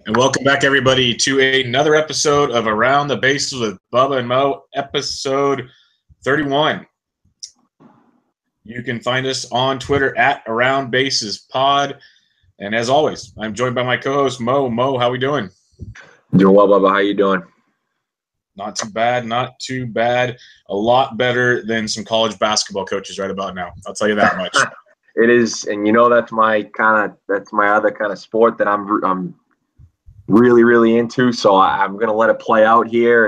And welcome back, everybody, to another episode of Around the Bases with Bubba and Mo, episode 31. You can find us on Twitter at Around Bases Pod. And as always, I'm joined by my co-host, Mo. Mo, how we doing? Doing well, Bubba. How you doing? Not too bad, not too bad. A lot better than some college basketball coaches right about now. I'll tell you that much. It is, and that's my other kind of sport that I'm really into. So I'm gonna let it play out here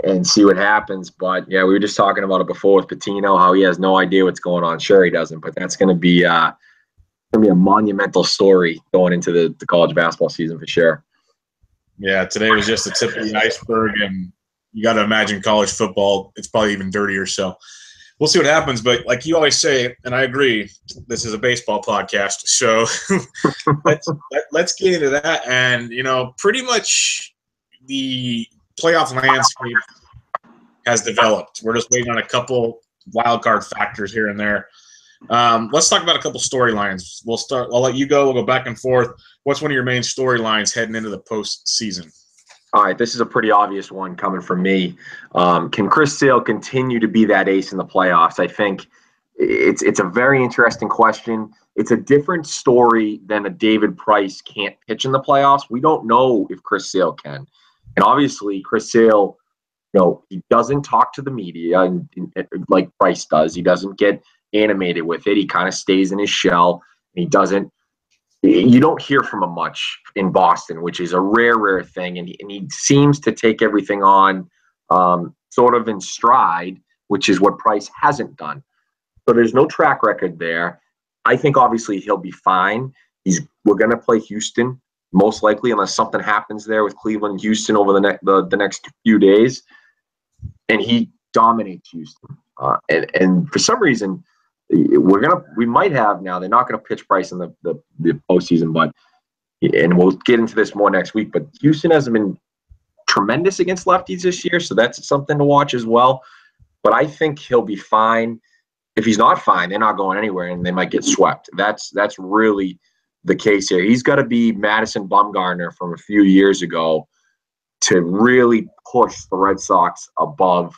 and see what happens. But yeah, we were just talking about it before with Patino, how he has no idea what's going on. Sure, he doesn't, but that's gonna be a monumental story going into the college basketball season for sure. Yeah, today was just the tip of the iceberg, and you got to imagine college football, it's probably even dirtier. So we'll see what happens. But like you always say, and I agree, this is a baseball podcast. So let's get into that. And, pretty much the playoff landscape has developed. We're just waiting on a couple wild card factors here and there. Let's talk about a couple storylines. I'll let you go. We'll go back and forth. What's one of your main storylines heading into the postseason? All right, this is a pretty obvious one coming from me. Can Chris Sale continue to be that ace in the playoffs? I think it's a very interesting question. It's a different story than a David Price can't pitch in the playoffs. We don't know if Chris Sale can. And obviously, Chris Sale, he doesn't talk to the media like Price does. He doesn't get animated with it. He kind of stays in his shell. You don't hear from him much in Boston, which is a rare thing. And he seems to take everything on sort of in stride, which is what Price hasn't done. So there's no track record there. I think obviously he'll be fine. We're going to play Houston most likely, unless something happens there with Cleveland and Houston over the next few days. And he dominates Houston. And for some reason, we might have now. They're not going to pitch Price in the postseason, and we'll get into this more next week. But Houston hasn't been tremendous against lefties this year, so that's something to watch as well. But I think he'll be fine. If he's not fine, they're not going anywhere, and they might get swept. That's really the case here. He's got to be Madison Bumgarner from a few years ago to really push the Red Sox above.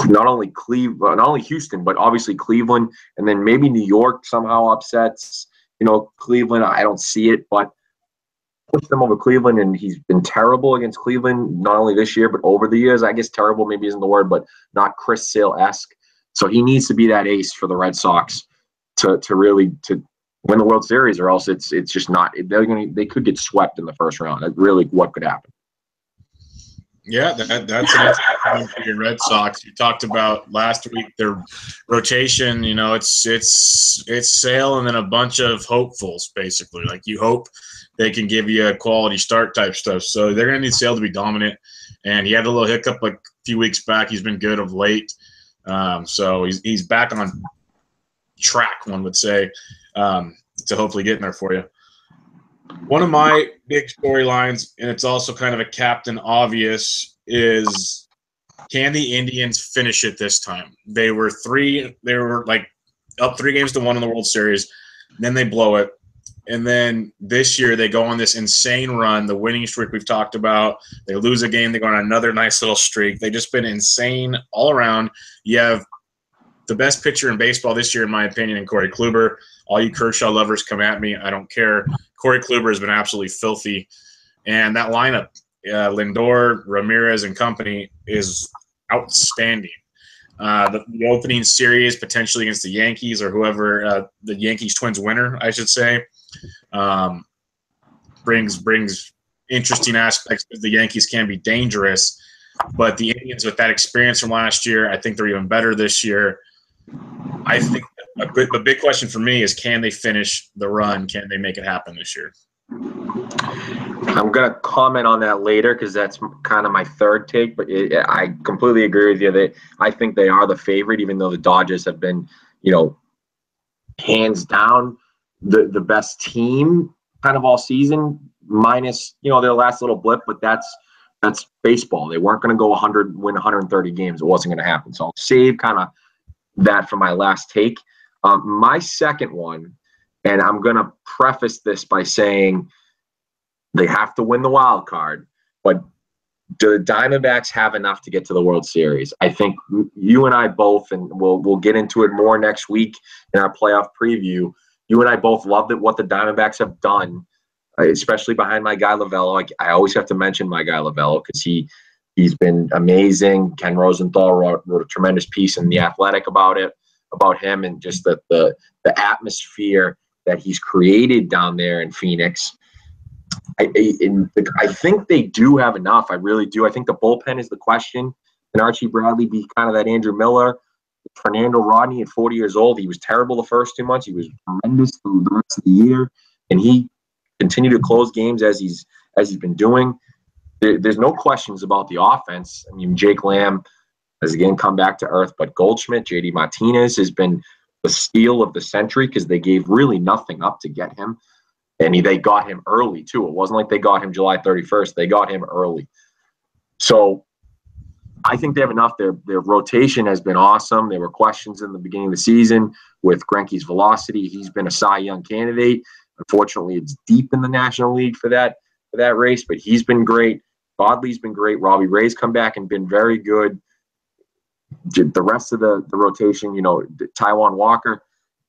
Not only Houston, but obviously Cleveland, and then maybe New York somehow upsets, Cleveland. I don't see it, but push them over Cleveland, and he's been terrible against Cleveland, not only this year, but over the years. I guess terrible maybe isn't the word, but not Chris Sale-esque. So he needs to be that ace for the Red Sox to really win the World Series, or else it's just not. They could get swept in the first round. That's really what could happen. Yeah, that's an interesting for your Red Sox. You talked about last week their rotation. It's Sale and then a bunch of hopefuls, basically. Like you hope they can give you a quality start type stuff. So they're going to need Sale to be dominant. And he had a little hiccup like a few weeks back. He's been good of late. So he's back on track, one would say, to hopefully get in there for you. One of my big storylines, and it's also kind of a captain obvious, is can the Indians finish it this time? They were like up 3-1 in the World Series, then they blow it. And then this year they go on this insane run, the winning streak we've talked about. They lose a game, they go on another nice little streak. They've just been insane all around. You have the best pitcher in baseball this year, in my opinion, in Corey Kluber. All you Kershaw lovers come at me. I don't care. Corey Kluber has been absolutely filthy. And that lineup, Lindor, Ramirez, and company, is outstanding. The opening series, potentially against the Yankees or whoever, the Yankees-Twins winner, I should say, brings interesting aspects because the Yankees can be dangerous. But the Indians, with that experience from last year, I think they're even better this year. I think the big question for me is, can they finish the run? Can they make it happen this year? I'm going to comment on that later because that's kind of my third take, but I completely agree with you. I think they are the favorite, even though the Dodgers have been, hands down the best team kind of all season, minus, their last little blip, but that's baseball. They weren't going to go win 130 games. It wasn't going to happen. So I'll save kind of that for my last take. My second one And I'm going to preface this by saying they have to win the wild card, but do the Diamondbacks have enough to get to the World Series? I think you and I both, and we'll get into it more next week in our playoff preview. You and I both love what the Diamondbacks have done, especially behind my guy Lovello. I always have to mention my guy Lovello because he's been amazing. Ken Rosenthal wrote a tremendous piece in The Athletic about him, and just the atmosphere that he's created down there in Phoenix. I think they do have enough. I really do. I think the bullpen is the question. Can Archie Bradley be kind of that Andrew Miller? Fernando Rodney at 40 years old, he was terrible the first 2 months. He was tremendous through the rest of the year, and he continued to close games as he's been doing. There's no questions about the offense. I mean, Jake Lamb has again come back to earth, but Goldschmidt, JD Martinez has been the steal of the century because they gave really nothing up to get him. And they got him early, too. It wasn't like they got him July 31st. They got him early. So I think they have enough. Their rotation has been awesome. There were questions in the beginning of the season with Greinke's velocity. He's been a Cy Young candidate. Unfortunately, it's deep in the National League for that race, but he's been great. Bodley's been great. Robbie Ray's come back and been very good. The rest of the rotation, Taijuan Walker,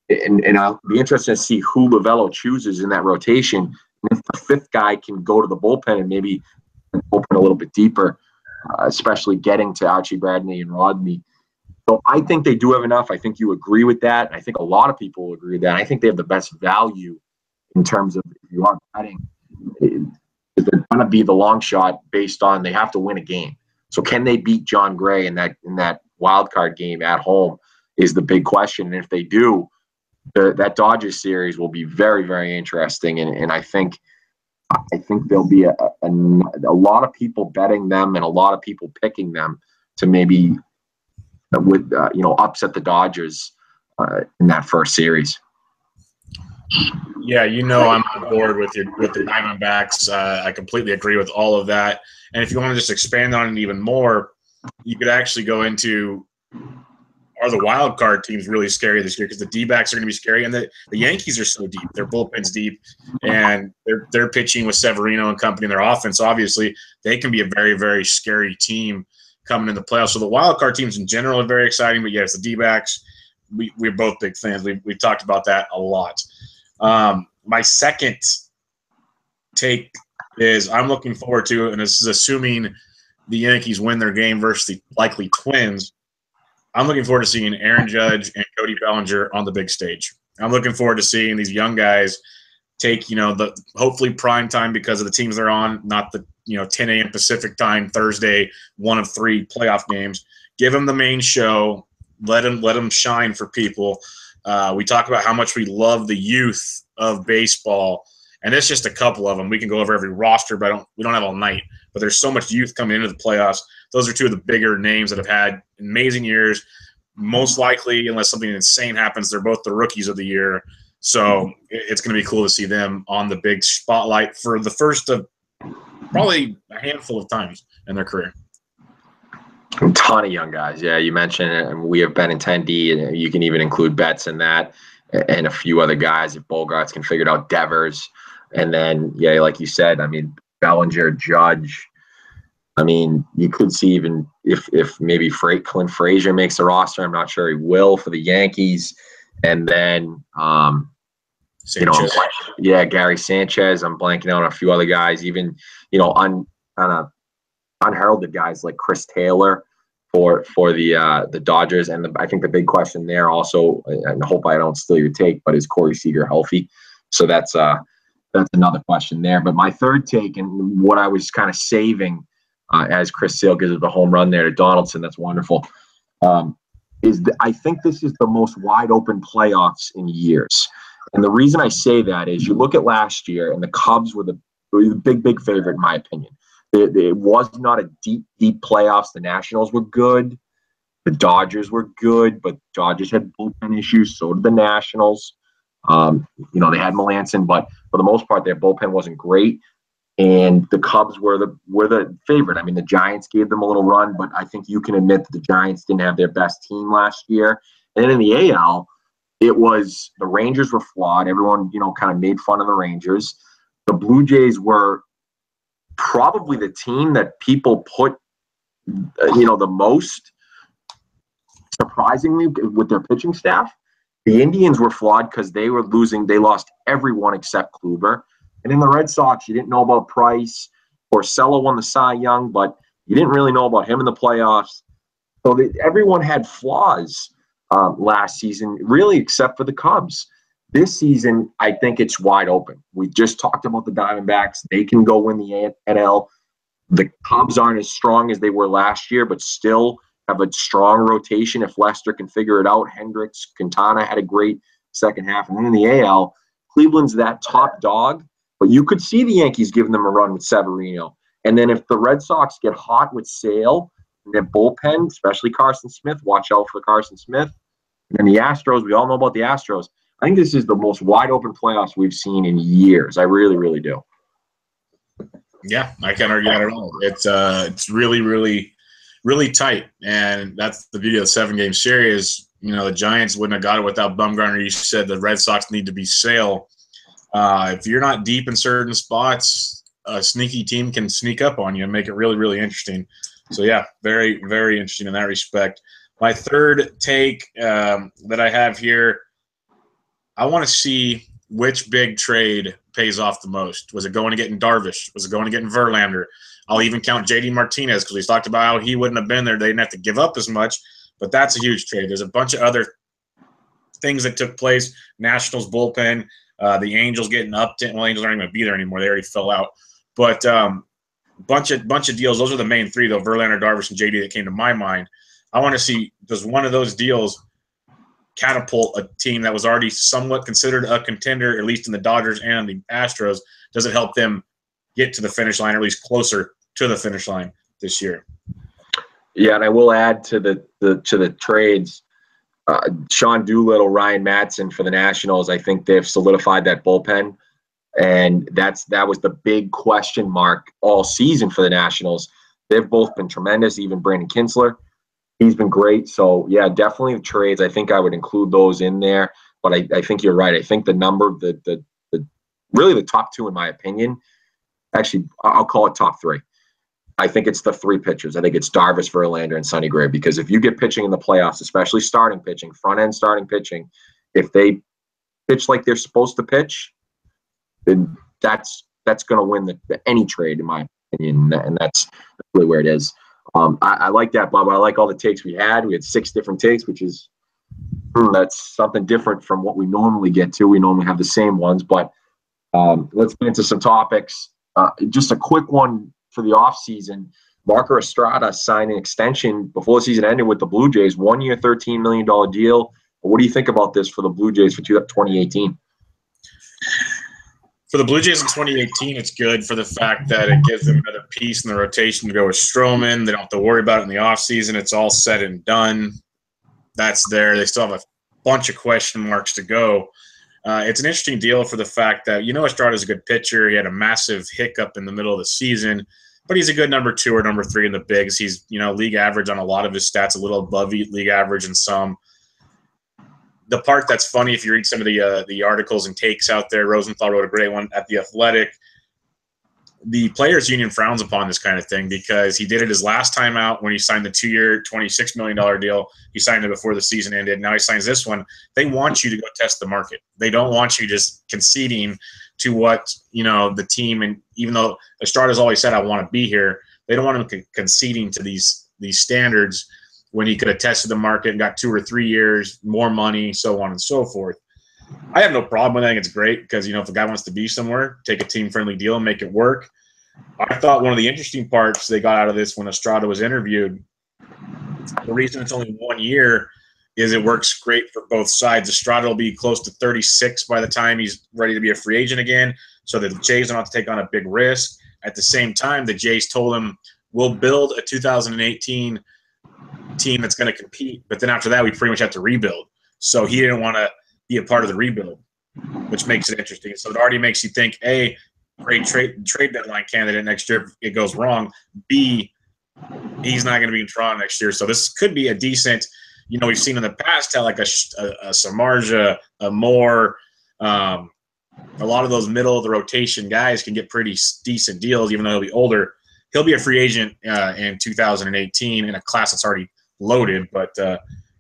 and I'll be interested to see who Lovello chooses in that rotation. And if the fifth guy can go to the bullpen and maybe bullpen a little bit deeper, especially getting to Archie Bradley and Rodney. So I think they do have enough. I think you agree with that. I think a lot of people will agree with that. I think they have the best value in terms of if you are betting. They're going to be the long shot based on they have to win a game. So can they beat John Gray in that wild card game at home is the big question. And if they do, that Dodgers series will be very, very interesting. And I think there'll be a lot of people betting them and a lot of people picking them to maybe upset the Dodgers in that first series. Yeah, I'm on board with the Diamondbacks. I completely agree with all of that. And if you want to just expand on it even more, you could actually go into, are the wild card teams really scary this year? Because the DBacks are going to be scary, and the Yankees are so deep. Their bullpen's deep, and they're pitching with Severino and company in their offense. Obviously, they can be a very, very scary team coming in the playoffs. So the wild card teams in general are very exciting. But yes, the DBacks, we're both big fans. We've talked about that a lot. My second take is I'm looking forward to, and this is assuming the Yankees win their game versus the likely Twins, I'm looking forward to seeing Aaron Judge and Cody Bellinger on the big stage. I'm looking forward to seeing these young guys take, the hopefully prime time because of the teams they're on, not the 10 a.m. Pacific time Thursday, 1 of 3 playoff games. Give them the main show. Let them shine for people. We talk about how much we love the youth of baseball, and it's just a couple of them. We can go over every roster, but we don't have all night. But there's so much youth coming into the playoffs. Those are two of the bigger names that have had amazing years. Most likely, unless something insane happens, they're both the rookies of the year. So it's going to be cool to see them on the big spotlight for the first of probably a handful of times in their career. A ton of young guys. Yeah, you mentioned it, and we have Benintendi, and you can even include Betts in that, and a few other guys if Bogarts can figure it out, Devers. And then, yeah, like you said, I mean, Bellinger, Judge. I mean, you could see even if maybe Clint Frazier makes the roster. I'm not sure he will for the Yankees. And then, Gary Sanchez. I'm blanking out on a few other guys, even, kind of unheralded guys like Chris Taylor for the Dodgers. And I think the big question there also, and I hope I don't steal your take, but is Corey Seager healthy? So that's another question there. But my third take, and what I was kind of saving as Chris Sale gives it the home run there to Donaldson, that's wonderful, I think this is the most wide open playoffs in years. And the reason I say that is you look at last year, and the Cubs were the big favorite in my opinion. It was not a deep playoffs. The Nationals were good. The Dodgers were good, but Dodgers had bullpen issues. So did the Nationals. They had Melanson, but for the most part, their bullpen wasn't great. And the Cubs were the favorite. I mean, the Giants gave them a little run, but I think you can admit that the Giants didn't have their best team last year. And then in the AL, it was the Rangers were flawed. Everyone, kind of made fun of the Rangers. The Blue Jays were probably the team that people put, the most, surprisingly, with their pitching staff. The Indians were flawed because they were losing. They lost everyone except Kluber. And in the Red Sox, you didn't know about Price. Porcello won the Cy Young, but you didn't really know about him in the playoffs. So everyone had flaws last season, really, except for the Cubs. This season, I think it's wide open. We just talked about the Diamondbacks. They can go win the NL. The Cubs aren't as strong as they were last year, but still have a strong rotation if Lester can figure it out. Hendricks, Quintana had a great second half. And then in the AL, Cleveland's that top dog, but you could see the Yankees giving them a run with Severino. And then if the Red Sox get hot with Sale and their bullpen, especially Carson Smith, watch out for Carson Smith. And then the Astros, we all know about the Astros. I think this is the most wide open playoffs we've seen in years. I really, really do. Yeah, I can't argue that at all. It's really, really, really tight, and that's the beauty of the 7-game series. The Giants wouldn't have got it without Bumgarner. You said the Red Sox need to be Sale. If you're not deep in certain spots, a sneaky team can sneak up on you and make it really, really interesting. So, yeah, very, very interesting in that respect. My third take that I have here, I want to see which big trade pays off the most. Was it going to getting Darvish? Was it going to getting Verlander? I'll even count JD Martinez because we talked about how he wouldn't have been there. They didn't have to give up as much, but that's a huge trade. There's a bunch of other things that took place. Nationals bullpen, the Angels getting Upton. Well, Angels aren't even going to be there anymore. They already fell out. But bunch of deals. Those are the main three, though, Verlander, Darvish, and JD that came to my mind. I want to see, does one of those deals catapult a team that was already somewhat considered a contender, at least in the Dodgers and the Astros? Does it help them get to the finish line, or at least closer to the finish line this year? Yeah, and I will add to the trades, Sean Doolittle, Ryan Madsen for the Nationals. I think they've solidified that bullpen, and that was the big question mark all season for the Nationals. They've both been tremendous. Even Brandon Kinsler, he's been great. So yeah, definitely the trades. I think I would include those in there. But I think you're right. I think the number, the really the top two in my opinion. Actually, I'll call it top three. I think it's the three pitchers. I think it's Darvish, Verlander, and Sonny Gray. Because if you get pitching in the playoffs, especially starting pitching, front-end starting pitching, if they pitch like they're supposed to pitch, then that's going to win any trade, in my opinion, and that's really where it is. I like that, Bubba. I like all the takes we had. We had 6 different takes, which is that's something different from what we normally get to. We normally have the same ones, but let's get into some topics. Just a quick one for the offseason. Marco Estrada signed an extension before the season ended with the Blue Jays, 1 year, $13 million deal. What do you think about this for the Blue Jays for 2018? For the Blue Jays in 2018, it's good for the fact that it gives them another piece in the rotation to go with Stroman. They don't have to worry about it in the offseason. It's all said and done. That's there. They still have a bunch of question marks to go. It's an interesting deal for the fact that, Estrada's a good pitcher. He had a massive hiccup in the middle of the season, but he's a good number 2 or number 3 in the bigs. He's, league average on a lot of his stats, a little above league average in some. The part that's funny, if you read some of the articles and takes out there, Rosenthal wrote a great one at The Athletic. The Players Union frowns upon this kind of thing because he did it his last time out when he signed the 2-year, $26 million deal. He signed it before the season ended. Now he signs this one. They want you to go test the market. They don't want you just conceding to what, the team, and even though Estrada's always said, I want to be here, they don't want him conceding to these standards when he could have tested the market and got 2 or 3 years, more money, so on and so forth. I have no problem with it. I think it's great because, if a guy wants to be somewhere, take a team-friendly deal and make it work. I thought one of the interesting parts they got out of this when Estrada was interviewed, the reason it's only 1 year is it works great for both sides. Estrada will be close to 36 by the time he's ready to be a free agent again, so that the Jays don't have to take on a big risk. At the same time, the Jays told him, we'll build a 2018 team that's going to compete, but then after that, we pretty much have to rebuild. So he didn't want to be a part of the rebuild, which makes it interesting. So it already makes you think, A, great trade deadline candidate next year if it goes wrong. B, he's not going to be in Toronto next year. So this could be a decent, we've seen in the past how like a Samardzija, a Moore, a lot of those middle of the rotation guys can get pretty decent deals, even though he'll be older. He'll be a free agent in 2018 in a class that's already loaded, but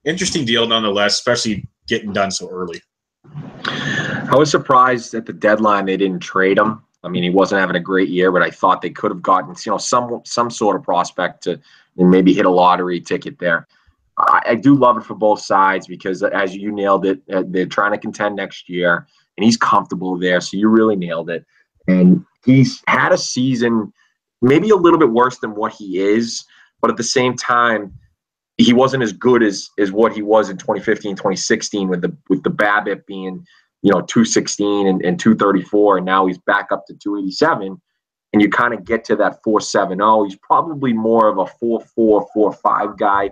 interesting deal nonetheless, especially getting done so early. I was surprised at the deadline they didn't trade him. I mean, he wasn't having a great year, but I thought they could have gotten, some sort of prospect to maybe hit a lottery ticket there. I do love it for both sides because, as you nailed it, they're trying to contend next year, and he's comfortable there, so you really nailed it. And he's had a season maybe a little bit worse than what he is, but at the same time, he wasn't as good as what he was in 2015, 2016 with the BABIP being, 216 and 234, and now he's back up to 287, and you kind of get to that 4.70. He's probably more of a 4.4, 4.5 guy,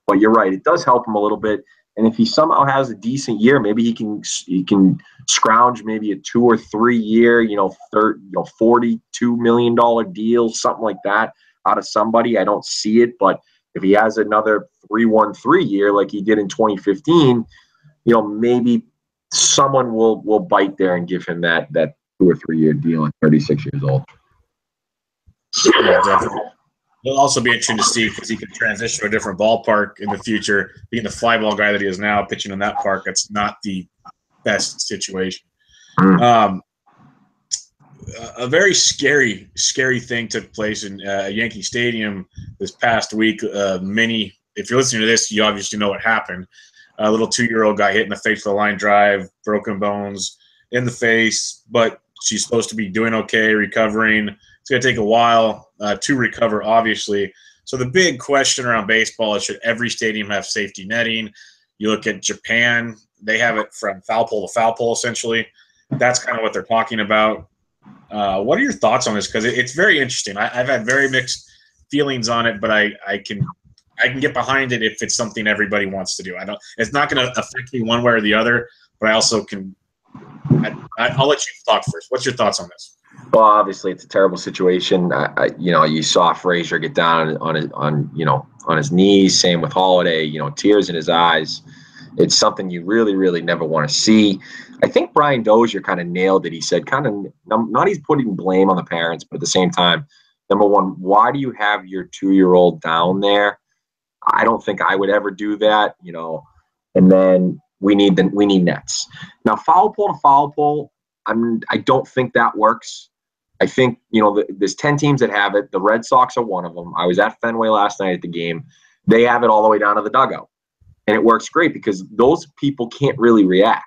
but you're right, it does help him a little bit. And if he somehow has a decent year, maybe he can scrounge maybe a 2 or 3 year, $42 million deal, something like that out of somebody. I don't see it, but if he has another 3-1-3 year like he did in 2015, maybe someone will bite there and give him that 2 or 3 year deal at 36 years old. Yeah, definitely. It'll also be interesting to see because he could transition to a different ballpark in the future. Being the fly ball guy that he is now, pitching in that park, that's not the best situation. A very scary thing took place in Yankee Stadium this past week. If you're listening to this, you obviously know what happened. A little 2-year-old guy hit in the face with a line drive, broken bones in the face, but she's supposed to be doing okay, recovering. It's going to take a while to recover, obviously. So the big question around baseball is, should every stadium have safety netting? You look at Japan, they have it from foul pole to foul pole, essentially. That's kind of what they're talking about. What are your thoughts on this? Because it's very interesting. I've had very mixed feelings on it, but I can get behind it if it's something everybody wants to do. It's not going to affect me one way or the other, but I also can. I'll let you talk first. What's your thoughts on this? Well, obviously, it's a terrible situation. You saw Frazier get down on his knees. Same with Holiday. Tears in his eyes. It's something you really, really never want to see. I think Brian Dozier kind of nailed it. He said, not he's putting blame on the parents, but at the same time, number one, why do you have your 2-year-old down there? I don't think I would ever do that. And then we need nets. Now, foul pole to foul pole, I don't think that works. I think, there's 10 teams that have it. The Red Sox are one of them. I was at Fenway last night at the game. They have it all the way down to the dugout. And it works great because those people can't really react.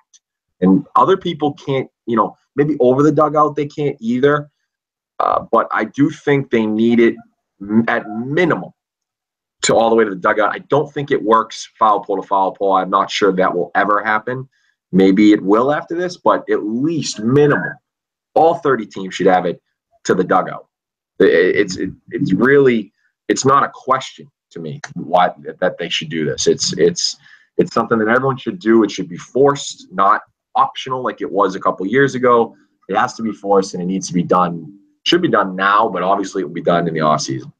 And other people can't, maybe over the dugout they can't either. But I do think they need it at minimum to all the way to the dugout. I don't think it works foul pole to foul pole. I'm not sure that will ever happen. Maybe it will after this, but at least minimum, all 30 teams should have it to the dugout. It's not a question to me why that they should do this. It's something that everyone should do. It should be forced, not optional like it was a couple years ago. It has to be forced, and it needs to be done. Should be done now, but obviously it will be done in the off season.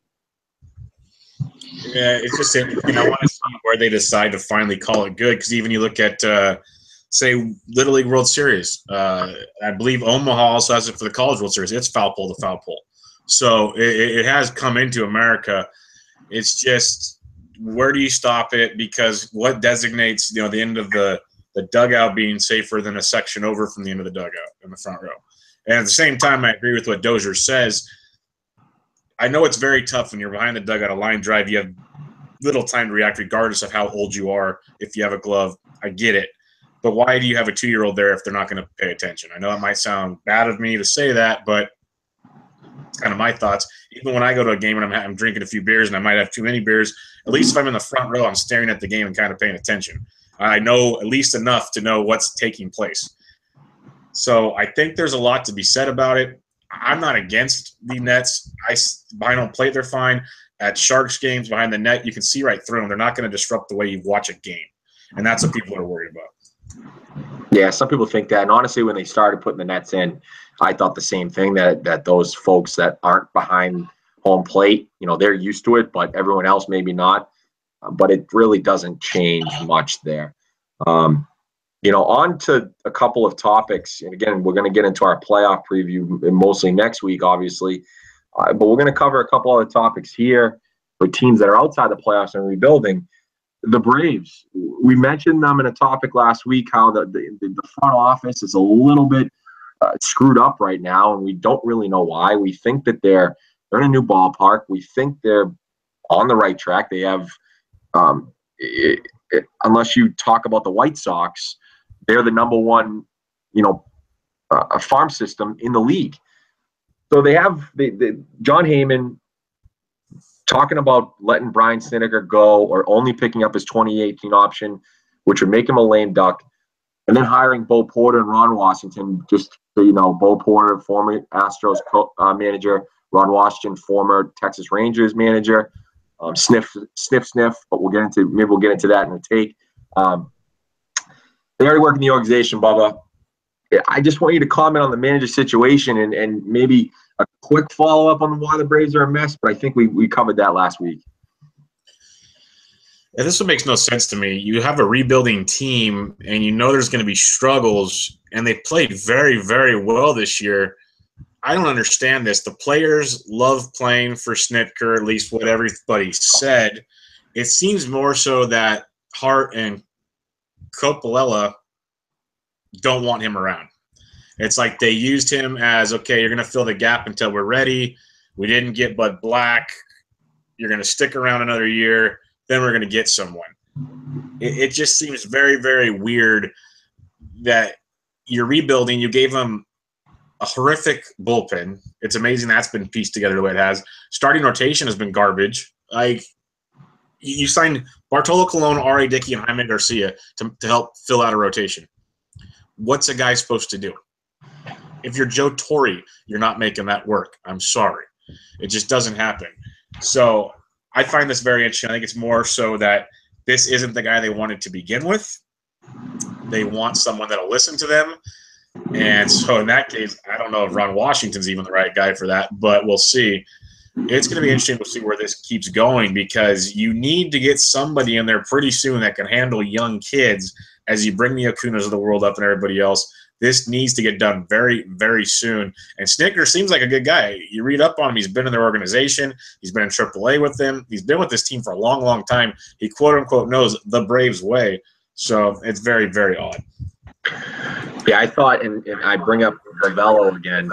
Yeah, it's just interesting. I want to see where they decide to finally call it good, because even you look at, say, Little League World Series. I believe Omaha also has it for the College World Series. It's foul pole to foul pole. So it has come into America. It's just, where do you stop it? Because what designates, the end of the dugout being safer than a section over from the end of the dugout in the front row? And at the same time, I agree with what Dozier says. I know it's very tough when you're behind the dugout, a line drive. You have little time to react regardless of how old you are. If you have a glove, I get it. But why do you have a 2-year-old there if they're not going to pay attention? I know it might sound bad of me to say that, but it's kind of my thoughts. Even when I go to a game and I'm drinking a few beers and I might have too many beers, at least if I'm in the front row, I'm staring at the game and kind of paying attention. I know at least enough to know what's taking place. So I think there's a lot to be said about it. I'm not against the nets. Behind home plate, they're fine. At Sharks games, behind the net, you can see right through them. They're not going to disrupt the way you watch a game. And that's what people are worried about. Yeah, some people think that. And honestly, when they started putting the nets in, I thought the same thing, that those folks that aren't behind home plate, they're used to it, but everyone else maybe not. but it really doesn't change much there. On to a couple of topics. And again, we're going to get into our playoff preview mostly next week, obviously. But we're going to cover a couple other topics here for teams that are outside the playoffs and rebuilding. The Braves, we mentioned them in a topic last week, how the front office is a little bit screwed up right now, and we don't really know why. We think that they're in a new ballpark. We think they're on the right track. They have, unless you talk about the White Sox, they're the number one, farm system in the league. So they have John Heyman talking about letting Brian Snitker go or only picking up his 2018 option, which would make him a lame duck, and then hiring Bo Porter and Ron Washington. Just so you know, Bo Porter, former Astros manager, Ron Washington, former Texas Rangers manager. Sniff, but we'll get into that in a take. They already work in the organization, Bubba. I just want you to comment on the manager situation and maybe a quick follow-up on why the Braves are a mess, but I think we covered that last week. Yeah, this one makes no sense to me. You have a rebuilding team, and you know there's going to be struggles, and they played very, very well this year. I don't understand this. The players love playing for Snitker, at least what everybody said. It seems more so that Hart and Coppola don't want him around. It's like they used him as, okay, you're going to fill the gap until we're ready. We didn't get Bud Black. You're going to stick around another year. Then we're going to get someone. It just seems very, very weird that you're rebuilding. You gave them a horrific bullpen. It's amazing that's been pieced together the way it has. Starting rotation has been garbage. Like, you signed Bartolo Colon, R.A. Dickey, and Jaime Garcia to help fill out a rotation. What's a guy supposed to do? If you're Joe Torre, you're not making that work. I'm sorry. It just doesn't happen. So I find this very interesting. I think it's more so that this isn't the guy they wanted to begin with. They want someone that'll listen to them. And so in that case, I don't know if Ron Washington's even the right guy for that, but we'll see. It's going to be interesting to see where this keeps going because you need to get somebody in there pretty soon that can handle young kids as you bring the Acunas of the world up and everybody else. This needs to get done very, very soon. And Snitker seems like a good guy. You read up on him. He's been in their organization. He's been in AAA with them. He's been with this team for a long, long time. He, quote-unquote, knows the Braves way. So it's very, very odd. Yeah, I thought, and I bring up Ravello again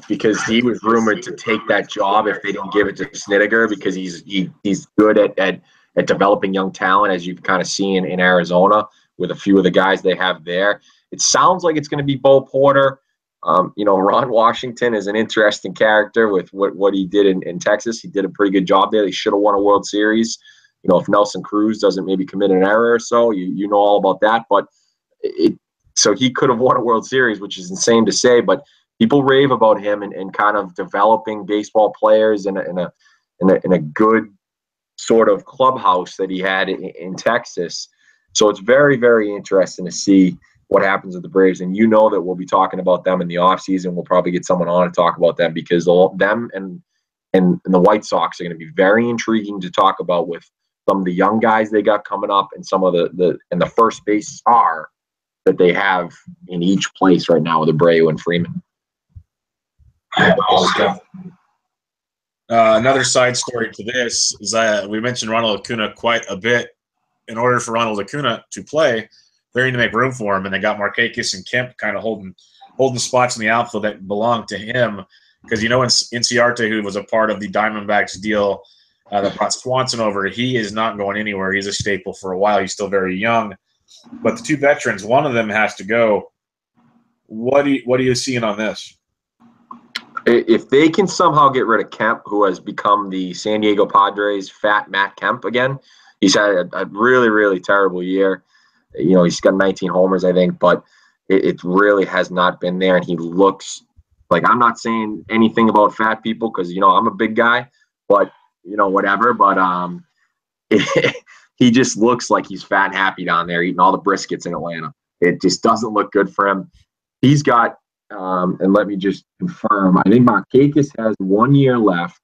because he was rumored to take that job if they didn't give it to Snitker because he's good at developing young talent, as you've kind of seen in Arizona with a few of the guys they have there. It sounds like it's going to be Bo Porter. Ron Washington is an interesting character with what he did in Texas. He did a pretty good job there. They should have won a World Series. If Nelson Cruz doesn't maybe commit an error or so, you know all about that. But so he could have won a World Series, which is insane to say. But people rave about him and kind of developing baseball players in a good sort of clubhouse that he had in Texas. So it's very, very interesting to see what happens with the Braves. And you know that we'll be talking about them in the offseason. We'll probably get someone on to talk about them because them and the White Sox are going to be very intriguing to talk about with some of the young guys they got coming up and some of the first base star that they have in each place right now with Abreu and Freeman. Another side story to this is we mentioned Ronald Acuna quite a bit. In order for Ronald Acuna to play, they need to make room for him, and they got Markakis and Kemp kind of holding spots in the outfield that belong to him. Because Inciarte, who was a part of the Diamondbacks deal that brought Swanson over, he is not going anywhere. He's a staple for a while. He's still very young. But the two veterans, one of them has to go. What are you seeing on this? If they can somehow get rid of Kemp, who has become the San Diego Padres' fat Matt Kemp again, he's had a really, really terrible year. He's got 19 homers, I think, but it really has not been there. And he looks like, I'm not saying anything about fat people because, I'm a big guy, but, whatever. But he just looks like he's fat and happy down there eating all the briskets in Atlanta. It just doesn't look good for him. He's got, and let me just confirm, I think Markakis has 1 year left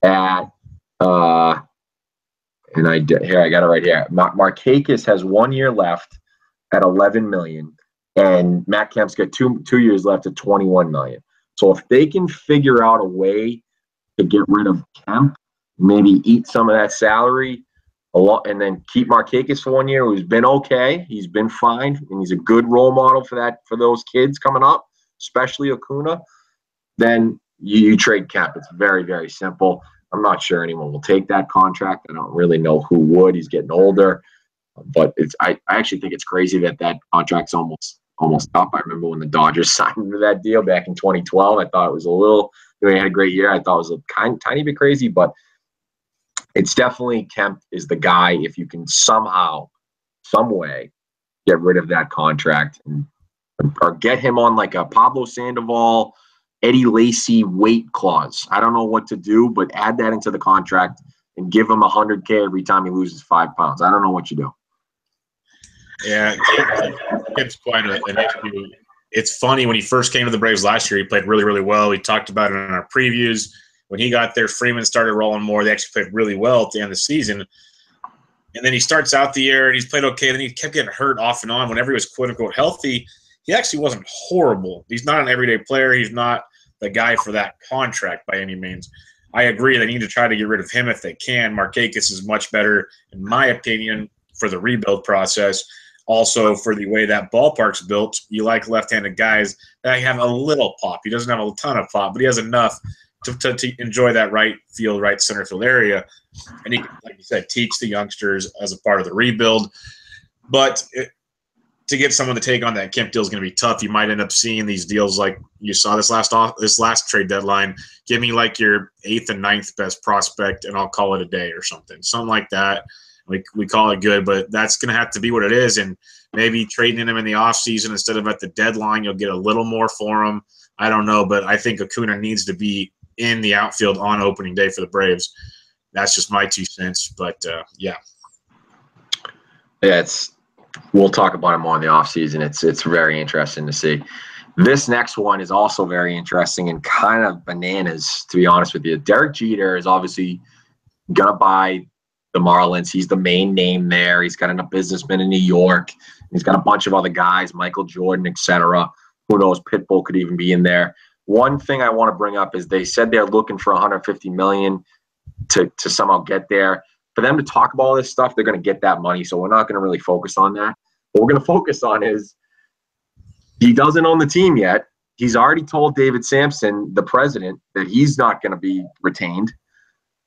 at and I got it right here. Markakis has 1 year left at $11 million, and Matt Kemp's got two years left at $21 million. So if they can figure out a way to get rid of Kemp, maybe eat some of that salary a lot, and then keep Markakis for 1 year, who's been okay, he's been fine, and he's a good role model for those kids coming up, especially Acuna, then you trade Kemp. It's very, very simple. I'm not sure anyone will take that contract. I don't really know who would. He's getting older. But I actually think it's crazy that contract's almost up. I remember when the Dodgers signed into that deal back in 2012. I thought it was a little, he had a great year. I thought it was a tiny bit crazy, but it's definitely Kemp is the guy. If you can somehow, some way, get rid of that contract or get him on like a Pablo Sandoval, Eddie Lacy weight clause. I don't know what to do, but add that into the contract and give him $100K every time he loses 5 pounds. I don't know what you do. Yeah, Kemp's quite an issue. It's funny, when he first came to the Braves last year, he played really, really well. We talked about it in our previews. When he got there, Freeman started rolling more. They actually played really well at the end of the season. And then he starts out the year, and he's played okay. Then he kept getting hurt off and on. Whenever he was quote-unquote healthy, he actually wasn't horrible. He's not an everyday player. He's not the guy for that contract by any means. I agree they need to try to get rid of him if they can. Markakis is much better, in my opinion, for the rebuild process. Also, for the way that ballpark's built, you like left-handed guys that have a little pop. He doesn't have a ton of pop, but he has enough to enjoy that right field, right center field area. And he can, like you said, teach the youngsters as a part of the rebuild. But to get someone to take on that Kemp deal is going to be tough. You might end up seeing these deals like you saw this last trade deadline. Give me like your 8th and 9th best prospect, and I'll call it a day or something like that. We call it good, but that's going to have to be what it is. And maybe trading him in the offseason instead of at the deadline, you'll get a little more for him. I don't know, but I think Acuna needs to be in the outfield on opening day for the Braves. That's just my 2 cents, but yeah. Yeah, we'll talk about it more in the offseason. It's very interesting to see. This next one is also very interesting and kind of bananas, to be honest with you. Derek Jeter is obviously going to buy the Marlins. He's the main name there. He's got a businessman in New York. He's got a bunch of other guys, Michael Jordan, etc. Who knows? Pitbull could even be in there. One thing I want to bring up is they said they're looking for $150 million to somehow get there. For them to talk about all this stuff, they're going to get that money. So we're not going to really focus on that. What we're going to focus on is he doesn't own the team yet. He's already told David Sampson, the president, that he's not going to be retained.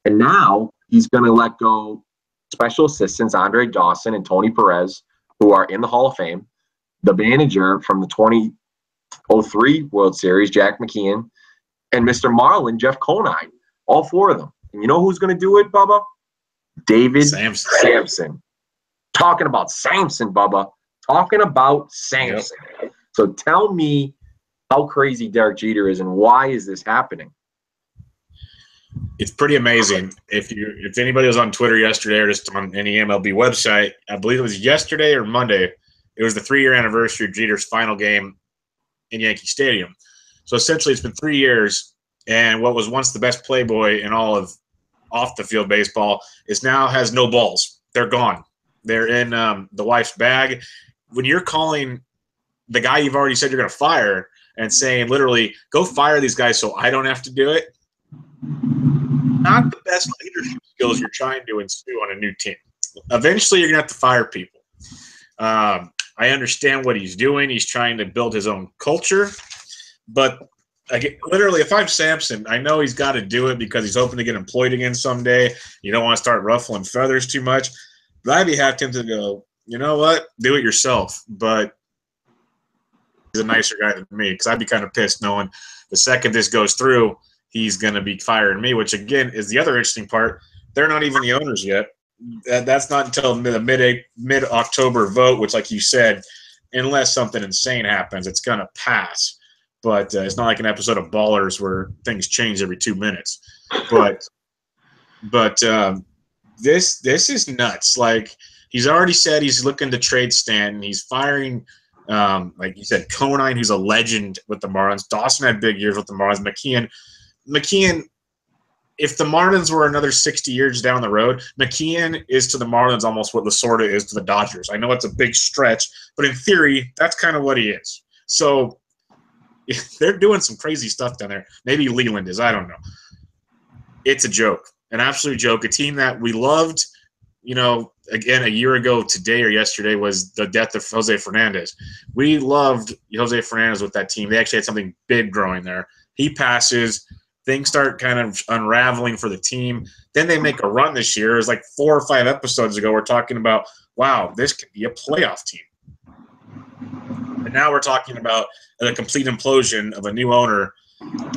And now he's going to let go special assistants Andre Dawson and Tony Perez, who are in the Hall of Fame, the manager from the 2003 World Series, Jack McKeon, and Mr. Marlin, Jeff Conine, all 4 of them. And you know who's going to do it, Bubba? David Sampson. Talking about Sampson, Bubba. Talking about Sampson. Yep. So tell me how crazy Derek Jeter is and why is this happening? It's pretty amazing. If anybody was on Twitter yesterday or just on any MLB website, I believe it was yesterday or Monday, it was the 3-year anniversary of Jeter's final game in Yankee Stadium. So essentially it's been 3 years, and what was once the best playboy in all of off-the-field baseball is now has no balls. They're gone. They're in the wife's bag. When you're calling the guy you've already said you're going to fire and saying literally, go fire these guys so I don't have to do it, not the best leadership skills you're trying to instill on a new team. Eventually, you're going to have to fire people. I understand what he's doing. He's trying to build his own culture. But literally, if I'm Sampson, I know he's got to do it because he's hoping to get employed again someday. You don't want to start ruffling feathers too much. But I'd be half tempted to go, you know what? Do it yourself. But he's a nicer guy than me because I'd be kind of pissed knowing the second this goes through, he's going to be firing me, which, again, is the other interesting part. They're not even the owners yet. That's not until the mid-October vote, which, like you said, unless something insane happens, it's going to pass. But it's not like an episode of Ballers where things change every 2 minutes. But this is nuts. Like, he's already said he's looking to trade Stanton. He's firing, like you said, Conine, who's a legend with the Marlins. Dawson had big years with the Marlins. McKeon, if the Marlins were another 60 years down the road, McKeon is to the Marlins almost what Lasorda is to the Dodgers. I know it's a big stretch, but in theory, that's kind of what he is. So they're doing some crazy stuff down there. Maybe Leland is. I don't know. It's a joke, an absolute joke. A team that we loved, again, a year ago today or yesterday was the death of Jose Fernandez. We loved Jose Fernandez with that team. They actually had something big growing there. He passes. Things start kind of unraveling for the team. Then they make a run this year. It was like 4 or 5 episodes ago. We're talking about, wow, this could be a playoff team. And now we're talking about a complete implosion of a new owner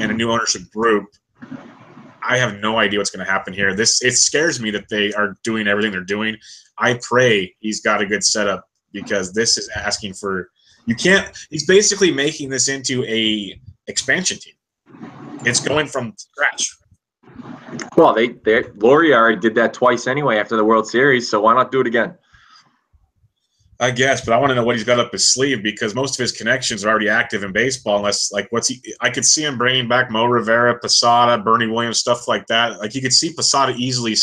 and a new ownership group. I have no idea what's going to happen here. It scares me that they are doing everything they're doing. I pray he's got a good setup because this is asking for – he's basically making this into a expansion team. It's going from scratch. Well, Laurie already did that twice anyway after the World Series, so why not do it again? I guess, but I want to know what he's got up his sleeve because most of his connections are already active in baseball. Unless, I could see him bringing back Mo Rivera, Posada, Bernie Williams, stuff like that. Like, you could see Posada easily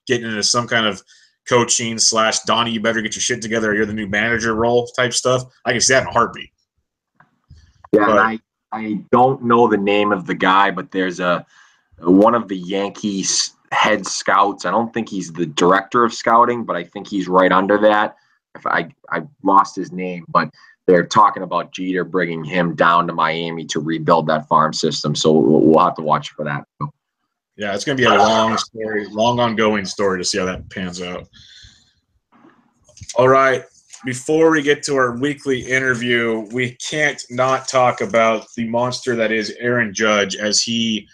getting into some kind of coaching / Donnie, you better get your shit together or you're the new manager role type stuff. I can see that in a heartbeat. Yeah, and I don't know the name of the guy, but there's one of the Yankees head scouts. I don't think he's the director of scouting, but I think he's right under that. I lost his name, but they're talking about Jeter bringing him down to Miami to rebuild that farm system. So we'll have to watch for that. Yeah, it's going to be a long story, long ongoing story to see how that pans out. All right. Before we get to our weekly interview, we can't not talk about the monster that is Aaron Judge as he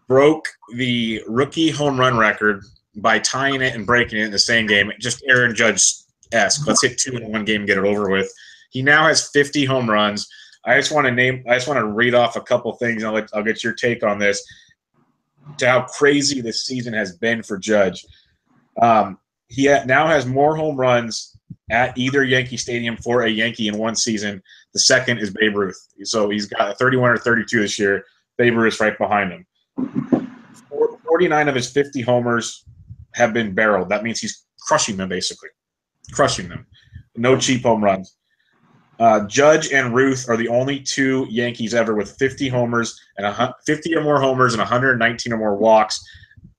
broke the rookie home run record by tying it and breaking it in the same game. Just Aaron Judge-esque. Let's hit 2 in one game, get it over with. He now has 50 home runs. I just want to read off a couple things. I'll get your take on this to how crazy this season has been for Judge. He now has more home runs at either Yankee Stadium for a Yankee in one season. The second is Babe Ruth. So he's got a 31 or 32 this year. Babe Ruth is right behind him. 49 of his 50 homers have been barreled. That means he's crushing them, basically. Crushing them. No cheap home runs. Judge and Ruth are the only 2 Yankees ever with 50 homers and 50 or more homers and 119 or more walks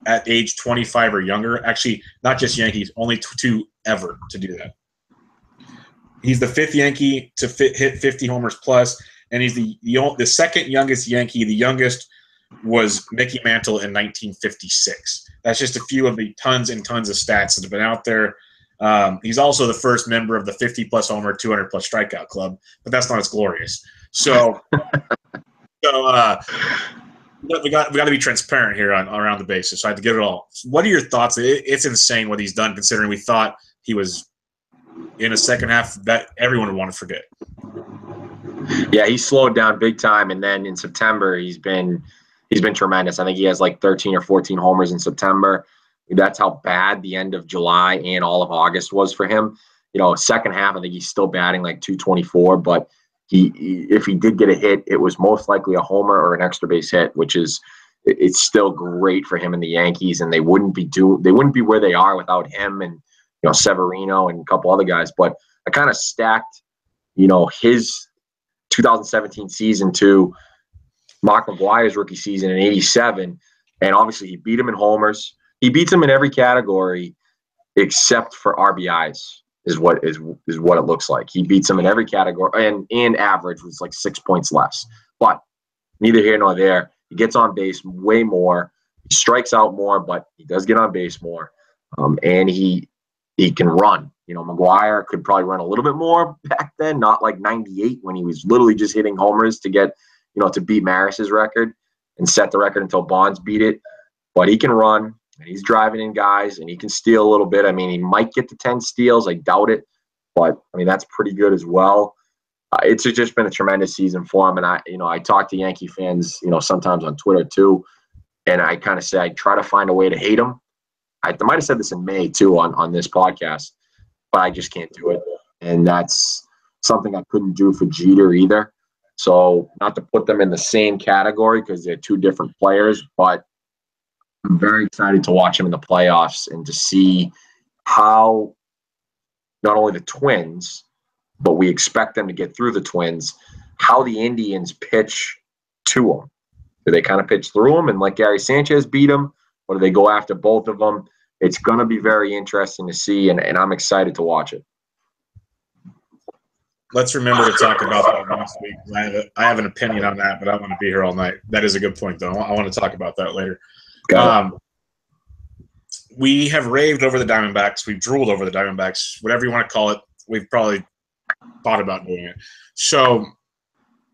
at age 25 or younger. Actually, not just Yankees, only 2 ever to do that. He's the 5th Yankee to hit 50 homers plus, and he's the second youngest Yankee. The youngest was Mickey Mantle in 1956. That's just a few of the tons and tons of stats that have been out there. He's also the first member of the 50-plus homer, 200-plus strikeout club, but that's not as glorious. So we got to be transparent here around the bases. So I have to get it all. What are your thoughts? It's insane what he's done, considering we thought he was in a second half that everyone would want to forget. Yeah, he slowed down big time, and then in September he's been tremendous. I think he has like 13 or 14 homers in September. That's how bad the end of July and all of August was for him. Second half, I think he's still batting like 224, but if he did get a hit, it was most likely a homer or an extra base hit, it's still great for him in the Yankees, and they wouldn't be where they are without him and Severino and a couple other guys. But I kind of stacked his 2017 season to Mark McGwire's rookie season in '87, and obviously he beat him in homers. He beats him in every category except for RBIs. Is what it looks like. He beats him in every category, and average was like 6 points less. But neither here nor there. He gets on base way more. He strikes out more, but he does get on base more. And he can run. McGwire could probably run a little bit more back then, not like 98 when he was literally just hitting homers to get, to beat Maris's record and set the record until Bonds beat it. But he can run. And he's driving in guys, and he can steal a little bit. I mean, he might get to 10 steals. I doubt it. But, that's pretty good as well. It's just been a tremendous season for him. And, I talk to Yankee fans, sometimes on Twitter too. And I kind of say I try to find a way to hate him. I might have said this in May too on this podcast. But I just can't do it. And that's something I couldn't do for Jeter either. So not to put them in the same category because they're 2 different players, but I'm very excited to watch him in the playoffs and to see how not only the Twins, but we expect them to get through the Twins, how the Indians pitch to them. Do they kind of pitch through them and let Gary Sanchez beat them, or do they go after both of them? It's going to be very interesting to see, and I'm excited to watch it. Let's remember to talk about that next week. I have an opinion on that, but I don't want to be here all night. That is a good point, though. I want to talk about that later. We have raved over the Diamondbacks. We've drooled over the Diamondbacks. Whatever you want to call it, we've probably thought about doing it. So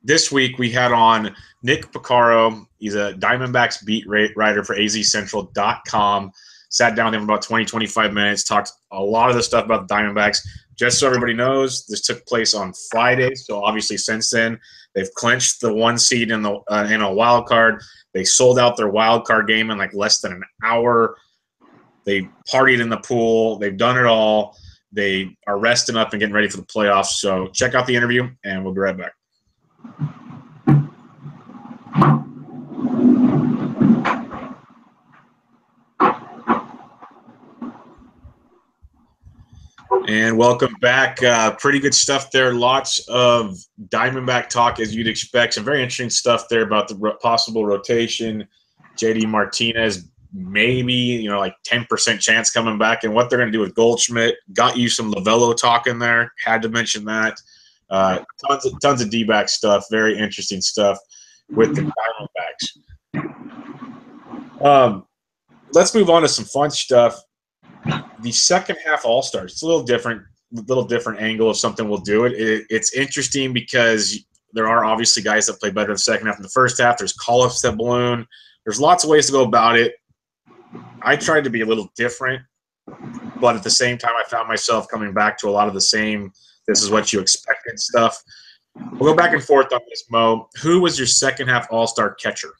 this week we had on Nick Piecoro. He's a Diamondbacks beat writer for azcentral.com. Sat down with him for about 20, 25 minutes, talked a lot of the stuff about the Diamondbacks. Just so everybody knows, this took place on Friday. So obviously since then, they've clinched the 1 seed in a wild card. They sold out their wild card game in like less than an hour. They partied in the pool. They've done it all. They are resting up and getting ready for the playoffs. So check out the interview, and we'll be right back. And welcome back. Pretty good stuff there. Lots of Diamondback talk, as you'd expect. Some very interesting stuff there about the possible rotation. JD Martinez, maybe, like 10% chance coming back, and what they're going to do with Goldschmidt. Got you some Lovello talk in there. Had to mention that. Tons of DBacks stuff. Very interesting stuff with the Diamondbacks. Let's move on to some fun stuff. The second half All-Stars. It's a little different angle of something we'll do. It's interesting because there are obviously guys that play better in the second half than the first half. There's call-ups that balloon. There's lots of ways to go about it. I tried to be a little different, but at the same time, I found myself coming back to a lot of the same, this is what you expected stuff. We'll go back and forth on this, Mo. Who was your second half All-Star catcher?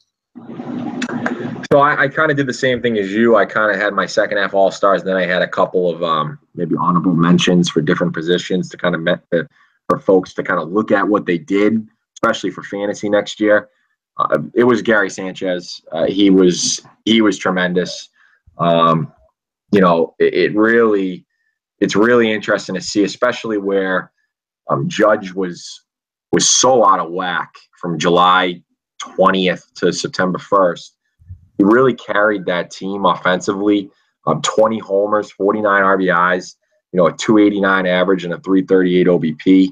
So I kind of did the same thing as you. I kind of had my second half All-Stars. Then I had a couple of maybe honorable mentions for different positions to kind of for folks to kind of look at what they did, especially for fantasy next year. It was Gary Sanchez. He was tremendous. It's really interesting to see, especially where Judge was so out of whack from July 20th to September 1st. He really carried that team offensively. 20 homers, 49 RBIs, a 289 average and a 338 OBP.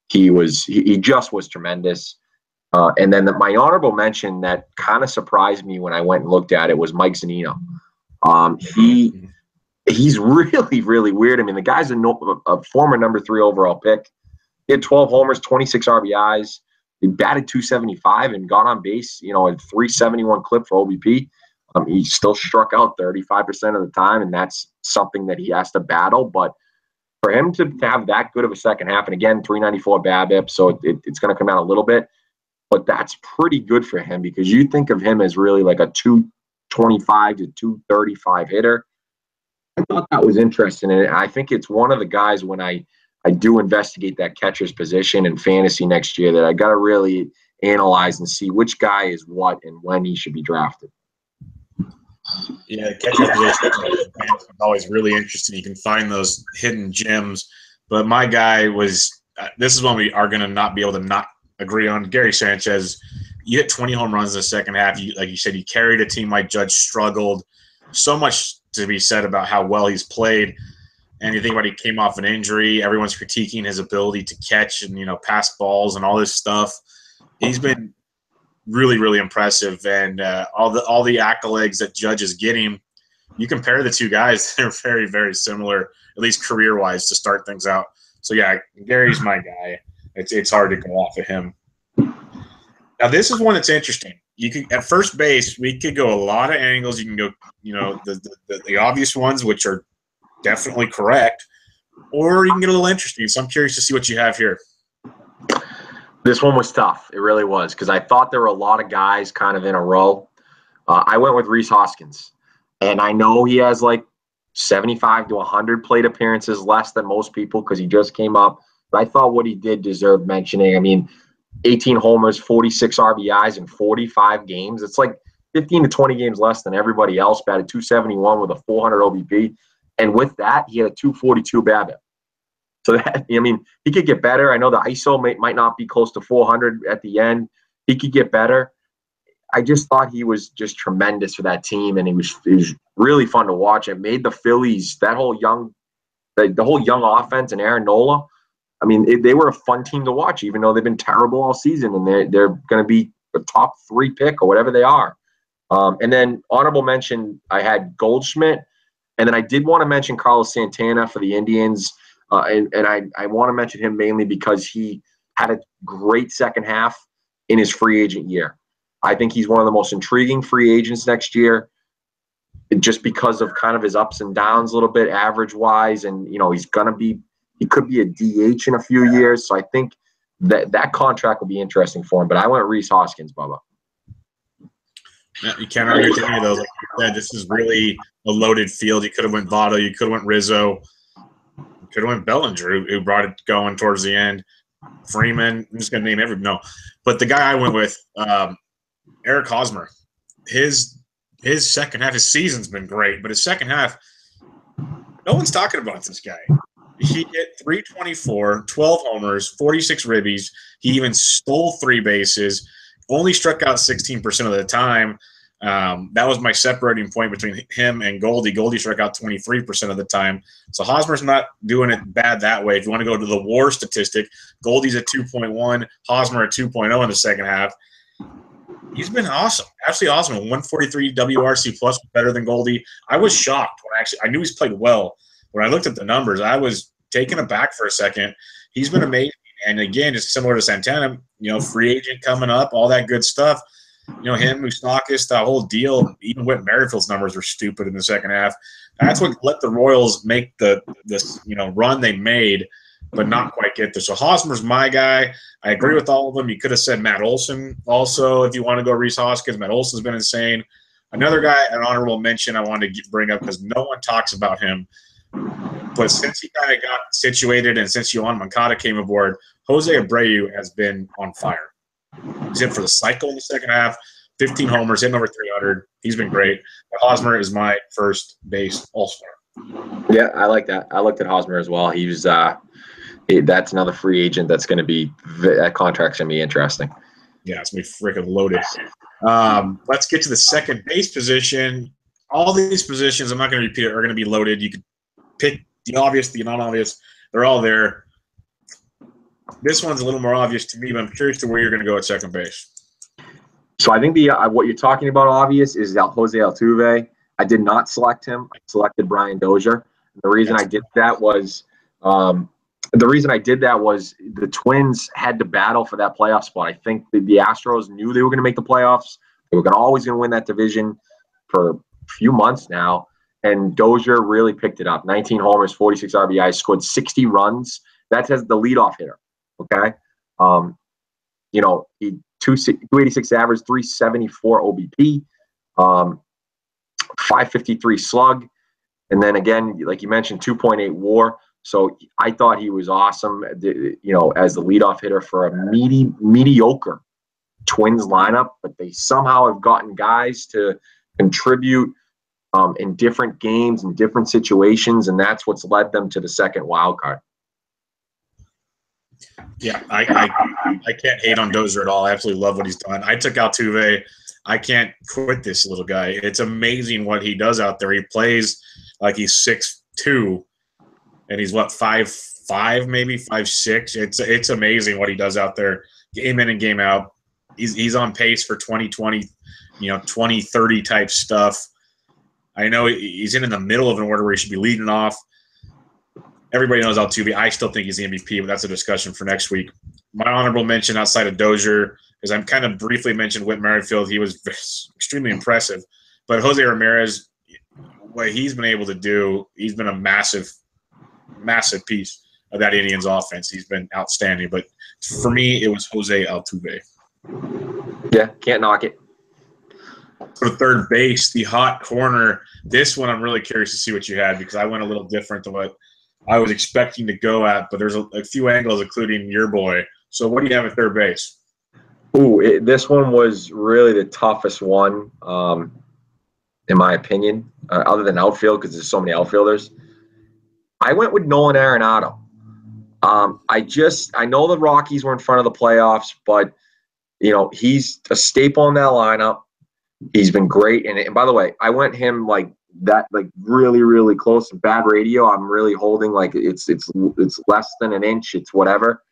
He just was tremendous. And then my honorable mention that kind of surprised me when I went and looked at it was Mike Zunino. He's really, really weird. I mean, the guy's a former number 3 overall pick. He had 12 homers, 26 RBIs. He batted .275 and got on base, a .371 clip for OBP. He still struck out 35% of the time, and that's something that he has to battle. But for him to have that good of a second half, and again, .394 BABIP, so it's going to come down a little bit. But that's pretty good for him because you think of him as really like a 225 to 235 hitter. I thought that was interesting, and I think it's one of the guys when I do investigate that catcher's position in fantasy next year that I got to really analyze and see which guy is what and when he should be drafted. Yeah, catcher's position is always really interesting. You can find those hidden gems. But my guy was this is one we are going to not be able to not agree on. Gary Sanchez, you hit 20 home runs in the second half. Like you said, you carried a team like Judge struggled. So much to be said about how well he's played. And you think about he came off an injury. Everyone's critiquing his ability to catch and, pass balls and all this stuff. He's been really, really impressive. And all the accolades that Judge is getting, you compare the two guys, they're very, very similar, at least career-wise, to start things out. So, yeah, Gary's my guy. It's hard to go off of him. Now, this is one that's interesting. You could at first base, we could go a lot of angles. You can go, the obvious ones, which are definitely correct, or you can get a little interesting. So I'm curious to see what you have here. This one was tough. It really was because I thought there were a lot of guys kind of in a row. I went with Rhys Hoskins, and I know he has like 75 to 100 plate appearances less than most people because he just came up. But I thought what he did deserved mentioning. I mean, 18 homers, 46 RBIs in 45 games. It's like 15 to 20 games less than everybody else, batted 271 with a 400 OBP. And with that, he had a 242 BABIP. So that, I mean, he could get better. I know the ISO might not be close to 400 at the end. He could get better. I just thought he was just tremendous for that team, and he was really fun to watch. It made the Phillies, that whole the whole young offense and Aaron Nola, I mean, they were a fun team to watch, even though they've been terrible all season, and they're going to be a top 3 pick or whatever they are. And then honorable mention, I had Goldschmidt, and then I did want to mention Carlos Santana for the Indians. And I want to mention him mainly because he had a great second half in his free agent year. I think he's one of the most intriguing free agents next year, just because of kind of his ups and downs a little bit, average-wise. And, he could be a DH in a few years. So I think that contract will be interesting for him. But I went Rhys Hoskins, Bubba. Yeah, you can't argue with any of those. Like you said, this is really a loaded field. You could have went Votto. You could have went Rizzo. Could have went Bellinger, who brought it going towards the end. Freeman, I'm just going to name but the guy I went with, Eric Hosmer, his second half, his season's been great, but his second half, no one's talking about this guy. He hit 324, 12 homers, 46 ribbies. He even stole 3 bases, only struck out 16% of the time. That was my separating point between him and Goldie. Goldie struck out 23% of the time. So Hosmer's not doing it bad that way. If you want to go to the WAR statistic, Goldie's at 2.1, Hosmer at 2.0 in the second half. He's been awesome, absolutely awesome. 143 WRC plus, better than Goldie. I was shocked when I knew he's played well. When I looked at the numbers, I was taken aback for a second. He's been amazing. And again, it's similar to Santana, free agent coming up, all that good stuff. Him, Moustakis, the whole deal, even Whit Merrifield's numbers were stupid in the second half. That's what let the Royals make this run they made, but not quite get there. So Hosmer's my guy. I agree with all of them. You could have said Matt Olson also if you want to go Rhys Hoskins. Matt Olson's been insane. Another guy, an honorable mention I wanted to bring up because no one talks about him. But since he kind of got situated and since Yohan Moncada came aboard, Jose Abreu has been on fire. He's in for the cycle in the second half, 15 homers, hitting over 300. He's been great. But Hosmer is my first base all-star. Yeah, I like that. I looked at Hosmer as well. He was that's another free agent that's going to be – that contract's going to be interesting. Yeah, it's going to be freaking loaded. Let's get to the second base position. All these positions, I'm not going to repeat it, are going to be loaded. You could pick the obvious, the non-obvious. They're all there. This one's a little more obvious to me, but I'm curious to where you're going to go at second base. So I think what you're talking about obvious is Jose Altuve. I did not select him. I selected Brian Dozier. The reason I did that was the Twins had to battle for that playoff spot. I think the Astros knew they were going to make the playoffs. They were always going to win that division for a few months now, and Dozier really picked it up. 19 homers, 46 RBIs, scored 60 runs. That's as the leadoff hitter. Okay, he 286 average, 374 OBP, 553 slug, and then again, like you mentioned, 2.8 WAR. So I thought he was awesome, as the leadoff hitter for a mediocre Twins lineup. But they somehow have gotten guys to contribute in different games and different situations, and that's what's led them to the second wild card. Yeah, I can't hate on Dozier at all. I absolutely love what he's done. I took Altuve. I can't quit this little guy. It's amazing what he does out there. He plays like he's 6'2", and he's 5'5", maybe 5'6". It's amazing what he does out there, game in and game out. He's on pace for 2020, 2030 type stuff. I know he's in the middle of an order where he should be leading off. Everybody knows Altuve. I still think he's the MVP, but that's a discussion for next week. My honorable mention outside of Dozier is I'm kind of briefly mentioned Whit Merrifield. He was extremely impressive. But Jose Ramirez, what he's been able to do, he's been a massive, massive piece of that Indians offense. He's been outstanding. But for me, it was Jose Altuve. Yeah, can't knock it. For third base, the hot corner. This one I'm really curious to see what you had because I went a little different than what I was expecting to go at, but there's a few angles, including your boy. So what do you have at third base? Ooh, this one was really the toughest one, in my opinion, other than outfield because there's so many outfielders. I went with Nolan Arenado. I know the Rockies were in front of the playoffs, but he's a staple in that lineup. He's been great, and by the way, I went him like that, like really, really close. Bad radio. I'm really holding like it's less than an inch. It's whatever.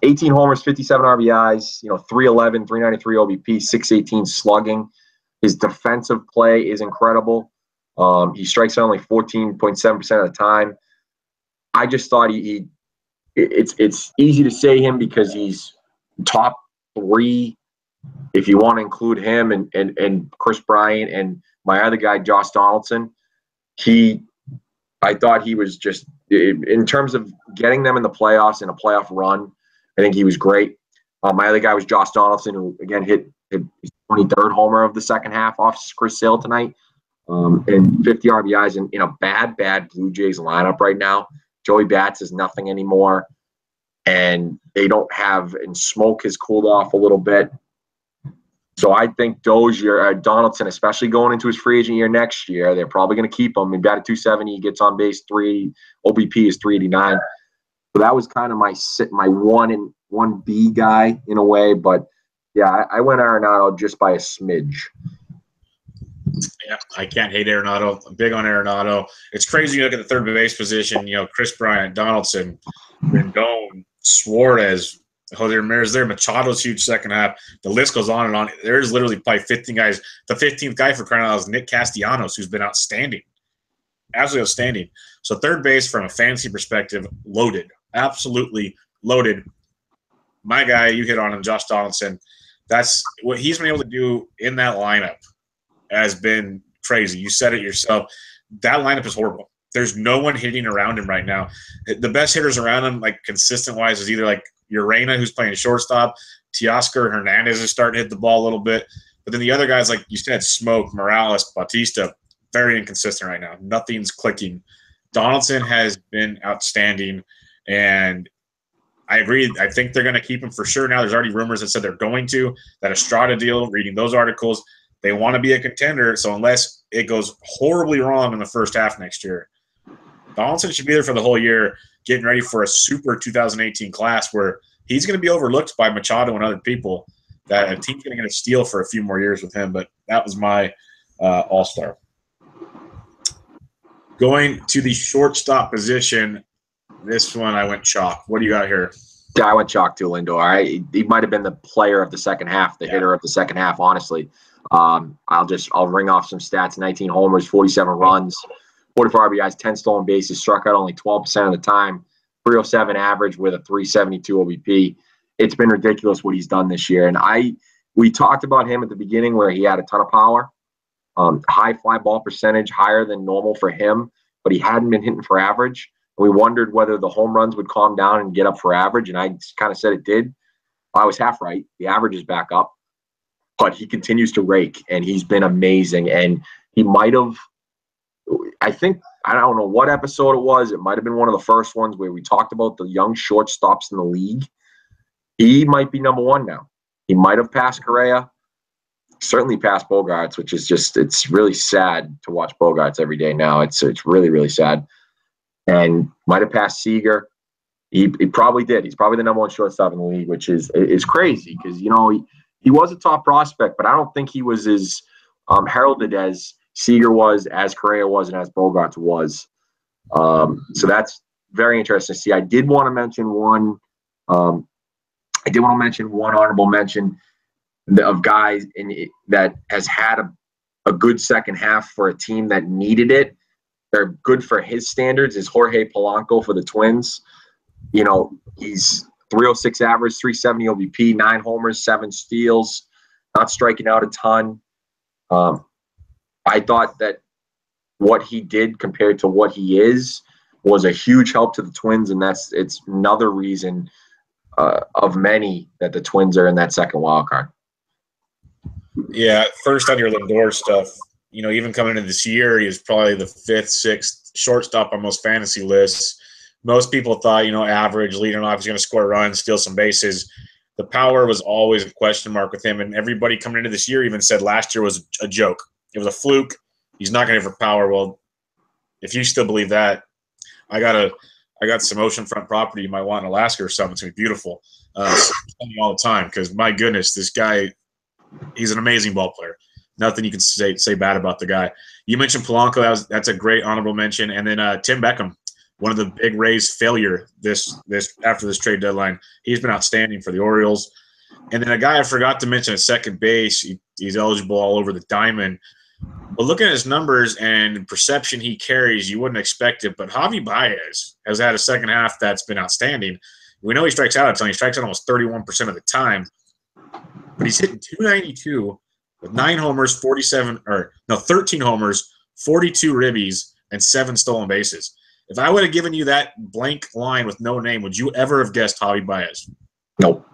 18 homers, 57 RBIs. 311, 393 OBP, 618 slugging. His defensive play is incredible. He strikes out only 14.7% of the time. I just thought it's easy to say him because he's top 3 if you want to include him and Chris Bryant and my other guy, Josh Donaldson. I thought he was just, in terms of getting them in the playoffs and a playoff run, I think he was great. My other guy was Josh Donaldson, who again hit his 23rd homer of the second half off Chris Sale tonight, and 50 RBIs in a bad Blue Jays lineup right now. Joey Bats is nothing anymore, and they don't have, and Smoke has cooled off a little bit. So I think Dozier, Donaldson, especially going into his free agent year next year, they're probably going to keep him. He batted 270, he gets on base 3, OBP is 389. So that was kind of my 1B guy in a way, but yeah, I went Arenado just by a smidge. Yeah, I can't hate Arenado. I'm big on Arenado. It's crazy you look at the third base position. Chris Bryant, Donaldson, Rendon, Suarez, Jose Ramirez there. Machado's huge second half. The list goes on and on. There's literally probably 15 guys. The 15th guy for crying out loud is Nick Castellanos, who's been outstanding. Absolutely outstanding. So third base from a fantasy perspective, loaded. Absolutely loaded. My guy, you hit on him, Josh Donaldson. That's what he's been able to do in that lineup has been crazy. You said it yourself. That lineup is horrible. There's no one hitting around him right now. The best hitters around him, like consistent-wise, is either like Urena, who's playing shortstop, Teoscar Hernandez is starting to hit the ball a little bit. But then the other guys, like you said, Smoke, Morales, Bautista, very inconsistent right now. Nothing's clicking. Donaldson has been outstanding, and I agree. I think they're going to keep him for sure now. There's already rumors that said they're going to. That Estrada deal, reading those articles, they want to be a contender. So unless it goes horribly wrong in the first half next year, Donaldson should be there for the whole year, getting ready for a super 2018 class where he's going to be overlooked by Machado and other people. That a team's going to get a steal for a few more years with him. But that was my all-star. Going to the shortstop position, this one I went chalk. What do you got here? Yeah, I went chalk to Lindor. He might have been the player of the second half, the hitter of the second half, honestly. I'll ring off some stats: 19 homers, 47 runs, 44 RBIs, 10 stolen bases, struck out only 12% of the time, 307 average with a 372 OBP. It's been ridiculous what he's done this year. And we talked about him at the beginning where he had a ton of power, high fly ball percentage, higher than normal for him, but he hadn't been hitting for average. And we wondered whether the home runs would calm down and get up for average, and I kind of said it did. I was half right. The average is back up, but he continues to rake, and he's been amazing. And he might have, I don't know what episode it was. It might have been one of the first ones where we talked about the young shortstops in the league. He might be number one now. He might have passed Correa, certainly passed Bogarts, which is just, it's really sad to watch Bogarts every day now. It's really, really sad. And might have passed Seager. He probably did. He's probably the number one shortstop in the league, which is crazy because, he was a top prospect, but I don't think he was as heralded as Seager was, as Correa was, and as Bogarts was. So that's very interesting to see. I did want to mention one honorable mention of guys that has had a good second half for a team that needed it. They're good for his standards. Is Jorge Polanco for the Twins. He's 306 average, 370 OBP, 9 homers, 7 steals, not striking out a ton. I thought that what he did compared to what he is was a huge help to the Twins, and it's another reason of many that the Twins are in that second wild card. Yeah, first on your Lindor stuff, even coming into this year, he was probably the 5th, 6th shortstop on most fantasy lists. Most people thought, average, leading off, he's going to score runs, steal some bases. The power was always a question mark with him, and everybody coming into this year even said last year was a joke. It was a fluke. He's not going to hit for power. Well, if you still believe that, I got some oceanfront property you might want in Alaska or something. It's going to be beautiful all the time because, my goodness, this guy, he's an amazing ball player. Nothing you can say bad about the guy. You mentioned Polanco. That's a great honorable mention. And then Tim Beckham, one of the big Rays failure this after this trade deadline. He's been outstanding for the Orioles. And then a guy I forgot to mention at second base. He's eligible all over the diamond. But looking at his numbers and perception he carries, you wouldn't expect it. But Javi Baez has had a second half that's been outstanding. We know he strikes out a ton. He strikes out almost 31% of the time. But he's hitting .292 with 13 homers, 42 ribbies, and 7 stolen bases. If I would have given you that blank line with no name, would you ever have guessed Javi Baez? Nope.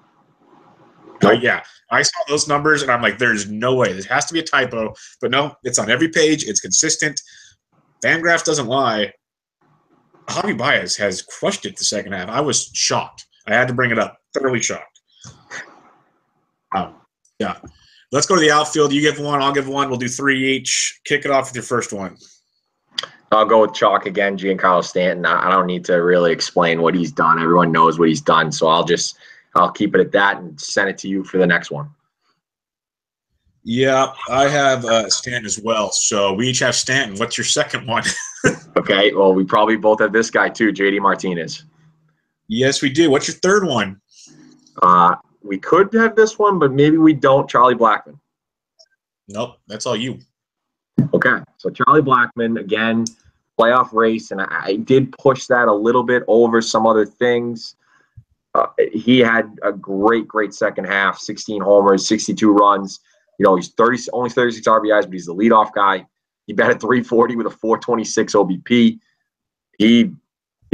Yeah, I saw those numbers, and I'm like, there's no way. This has to be a typo. But no, it's on every page. It's consistent. Fangraphs doesn't lie. Javi Baez has crushed it the second half. I was shocked. I had to bring it up. Thoroughly shocked. Yeah. Let's go to the outfield. You give one, I'll give one. We'll do 3 each. Kick it off with your first one. I'll go with chalk again, Giancarlo Stanton. I don't need to really explain what he's done. Everyone knows what he's done, so I'll keep it at that and send it to you for the next one. Yeah, I have Stanton as well. So we each have Stanton. What's your second one? Okay, well, we probably both have this guy too, JD Martinez. Yes, we do. What's your third one? We could have this one, but maybe we don't. Charlie Blackmon. Nope, that's all you. Okay, so Charlie Blackmon, again, playoff race, and I did push that a little bit over some other things. He had a great second half, 16 homers, 62 runs. You know, he's only 36 RBIs, but he's the leadoff guy. He batted .340 with a .426 OBP. He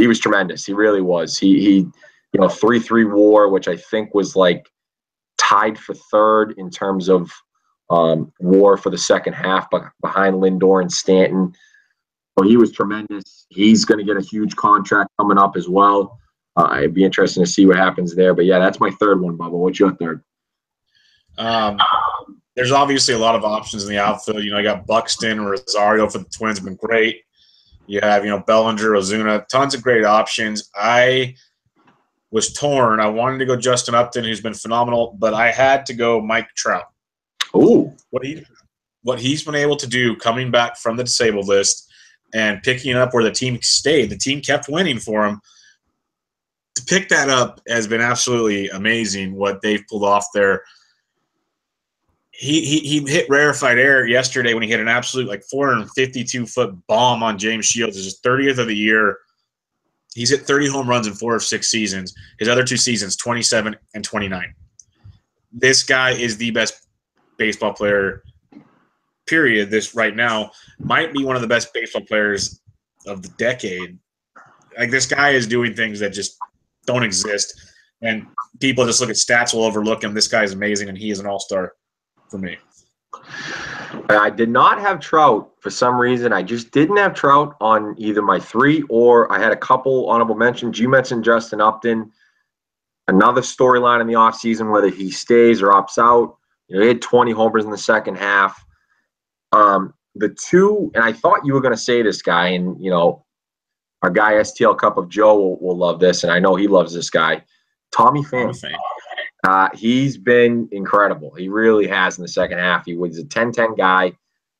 was tremendous. He really was. He 3.3 WAR, which I think was like tied for third in terms of WAR for the second half, but behind Lindor and Stanton. So he was tremendous. He's going to get a huge contract coming up as well. It'd be interesting to see what happens there. But yeah, that's my third one, Bubba. What's your third? There's obviously a lot of options in the outfield. You got Buxton, Rosario for the Twins have been great. You have, Bellinger, Ozuna, tons of great options. I was torn. I wanted to go Justin Upton, who's been phenomenal, but I had to go Mike Trout. Ooh. What he's been able to do coming back from the disabled list and picking up where the team stayed. The team kept winning for him. To pick that up has been absolutely amazing what they've pulled off there. He hit rarefied air yesterday when he hit an absolute 452-foot bomb on James Shields. It's his 30th of the year. He's hit 30 home runs in 4 of 6 seasons. His other 2 seasons, 27 and 29. This guy is the best baseball player, period. This right now might be one of the best baseball players of the decade. This guy is doing things that just don't exist. And people just look at stats will overlook him. This guy is amazing, and he is an all-star for me. I did not have Trout for some reason. I just didn't have Trout on either my 3 or I had a couple honorable mentions. You mentioned Justin Upton. Another storyline in the offseason, whether he stays or opts out. He had 20 homers in the second half. The 2, and I thought you were going to say this guy, and, our guy STL Cup of Joe will love this, and I know he loves this guy. Tommy Pham. He's been incredible. He really has in the second half. He was a 10-10 guy,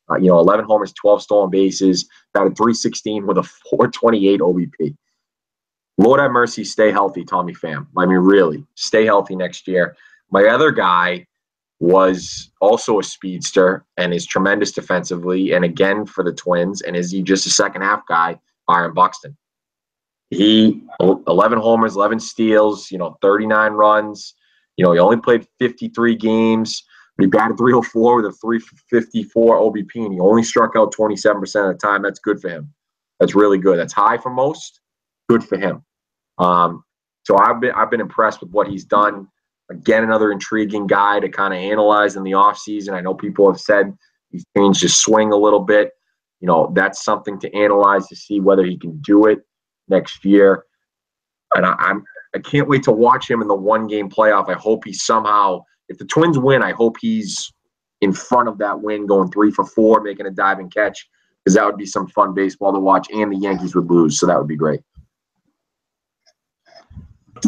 11 homers, 12 stolen bases, batted .316 with a .428 OBP. Lord have mercy, stay healthy, Tommy Pham. I mean, really, stay healthy next year. My other guy was also a speedster and is tremendous defensively, and again for the Twins, and is he just a second half guy, Byron Buxton. He 11 homers, 11 steals, 39 runs. He only played 53 games, but he batted .304 with a .354 OBP, and he only struck out 27% of the time. That's good for him. That's really good. That's high for most. Good for him. So I've been impressed with what he's done. Again, another intriguing guy to kind of analyze in the offseason. I know people have said he's changed his swing a little bit. That's something to analyze to see whether he can do it next year. And I can't wait to watch him in the one-game playoff. I hope he somehow, if the Twins win, I hope he's in front of that win, going 3 for 4, making a diving catch, because that would be some fun baseball to watch, and the Yankees would lose, so that would be great.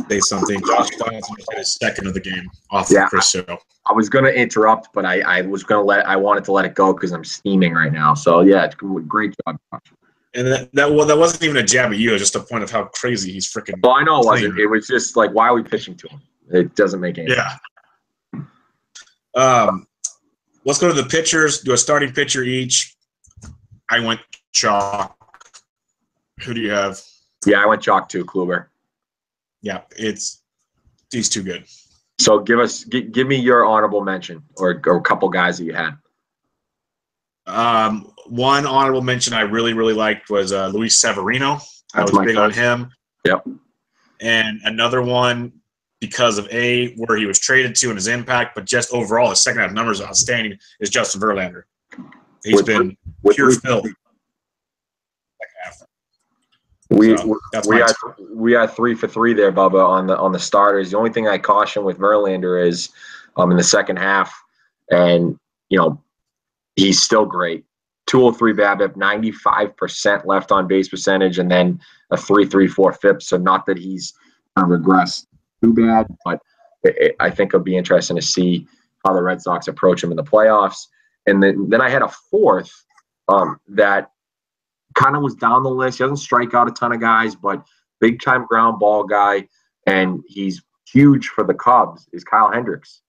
Say something. Josh Donaldson hit his second of the game off of Chris Sale. I was going to interrupt, but I wanted to let it go because I'm steaming right now. So yeah, it's great job. And that wasn't even a jab at you. It was just a point of how crazy he's freaking. Well, I know it wasn't. It was just like, why are we pitching to him? It doesn't make any sense. Yeah. Let's go to the pitchers. Do a starting pitcher each. I went chalk. Who do you have? Yeah, I went chalk too, Kluber. Yeah, he's too good. So give me your honorable mention or a couple guys that you had. One honorable mention I really, really liked was Luis Severino. I was big on him. Yep. And another one because of where he was traded to and his impact, but just overall his second half numbers are outstanding, is Justin Verlander. He's been pure filth. We are 3 for 3 there, Bubba, on the starters. The only thing I caution with Verlander is in the second half, and he's still great. 203 BABIP, 95% left on base percentage, and then a 3.34 FIP. So not that he's regressed too bad, but I think it'll be interesting to see how the Red Sox approach him in the playoffs. And then I had a fourth that kind of was down the list. He doesn't strike out a ton of guys, but big-time ground ball guy, and he's huge for the Cubs, is Kyle Hendricks.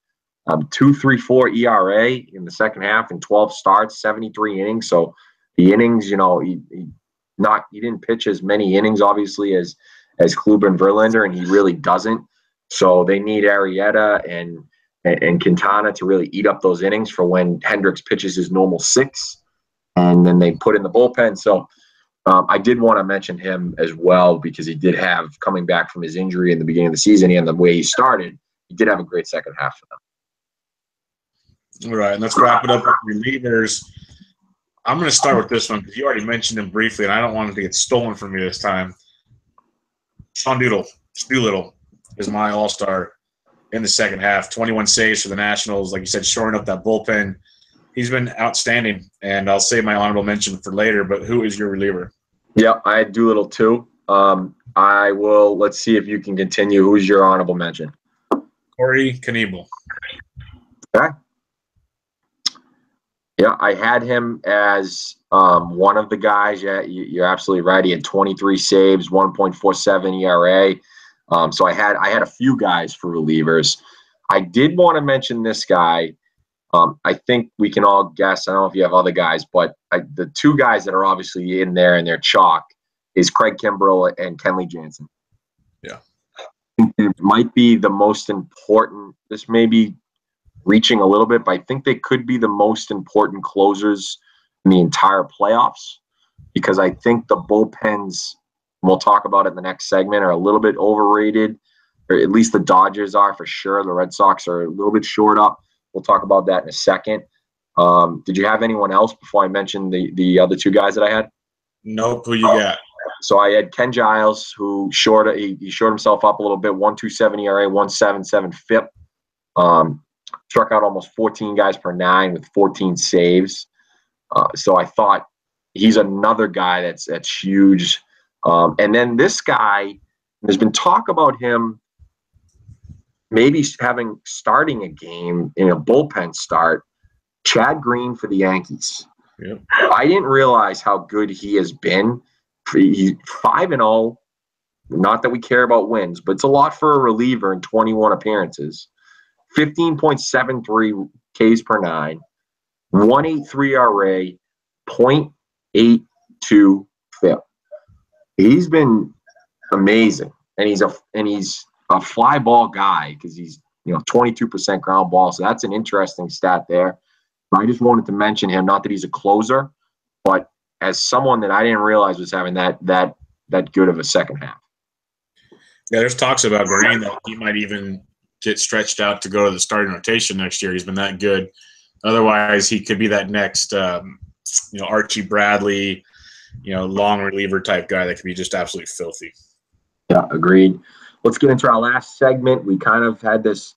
2.34 ERA in the second half and 12 starts, 73 innings. So the innings, he didn't pitch as many innings, obviously, as Kluber and Verlander, and he really doesn't. So they need Arrieta and Quintana to really eat up those innings for when Hendricks pitches his normal 6. And then they put in the bullpen. So I did want to mention him as well because he did have, coming back from his injury in the beginning of the season and the way he started, he did have a great second half for them. All right, and let's wrap it up with relievers. I'm going to start with this one because you already mentioned him briefly, and I don't want it to get stolen from me this time. Sean Doolittle is my all-star in the second half. 21 saves for the Nationals. Like you said, shoring up that bullpen. He's been outstanding, and I'll save my honorable mention for later, but who is your reliever? Yeah, I had Doolittle too. Let's see if you can continue. Who's your honorable mention? Corey Knebel. Okay. Yeah, I had him as one of the guys. Yeah, you're absolutely right. He had 23 saves, 1.47 ERA. So I had a few guys for relievers. I did want to mention this guy. I think we can all guess. I don't know if you have other guys, but the two guys that are obviously in there and they're chalk is Craig Kimbrell and Kenley Jansen. Yeah. It might be the most important. This may be reaching a little bit, but I think they could be the most important closers in the entire playoffs because I think the bullpens, we'll talk about it in the next segment, are a little bit overrated, or at least the Dodgers are for sure. The Red Sox are a little bit short up. We'll talk about that in a second. Did you have anyone else before I mentioned the other two guys that I had? Nope. Who you got? So I had Ken Giles, who he shored himself up a little bit, 1.27 ERA, 1.77 FIP. Struck out almost 14 guys per 9 with 14 saves. So I thought he's another guy that's huge. And then this guy, there's been talk about him maybe starting a game in a bullpen start, Chad Green for the Yankees. Yep. I didn't realize how good he has been. He's 5-0. Not that we care about wins, but it's a lot for a reliever in 21 appearances. 15.73 Ks per 9, 1.83 RA, 0.82 FIP. He's been amazing, and he's a fly ball guy because he's 22% ground ball. So that's an interesting stat there. But I just wanted to mention him, not that he's a closer, but as someone that I didn't realize was having that good of a second half. Yeah, there's talks about Green that he might even get stretched out to go to the starting rotation next year. He's been that good. Otherwise, he could be that next, Archie Bradley, long reliever type guy that could be just absolutely filthy. Yeah, agreed. let's get into our last segment. We kind of had this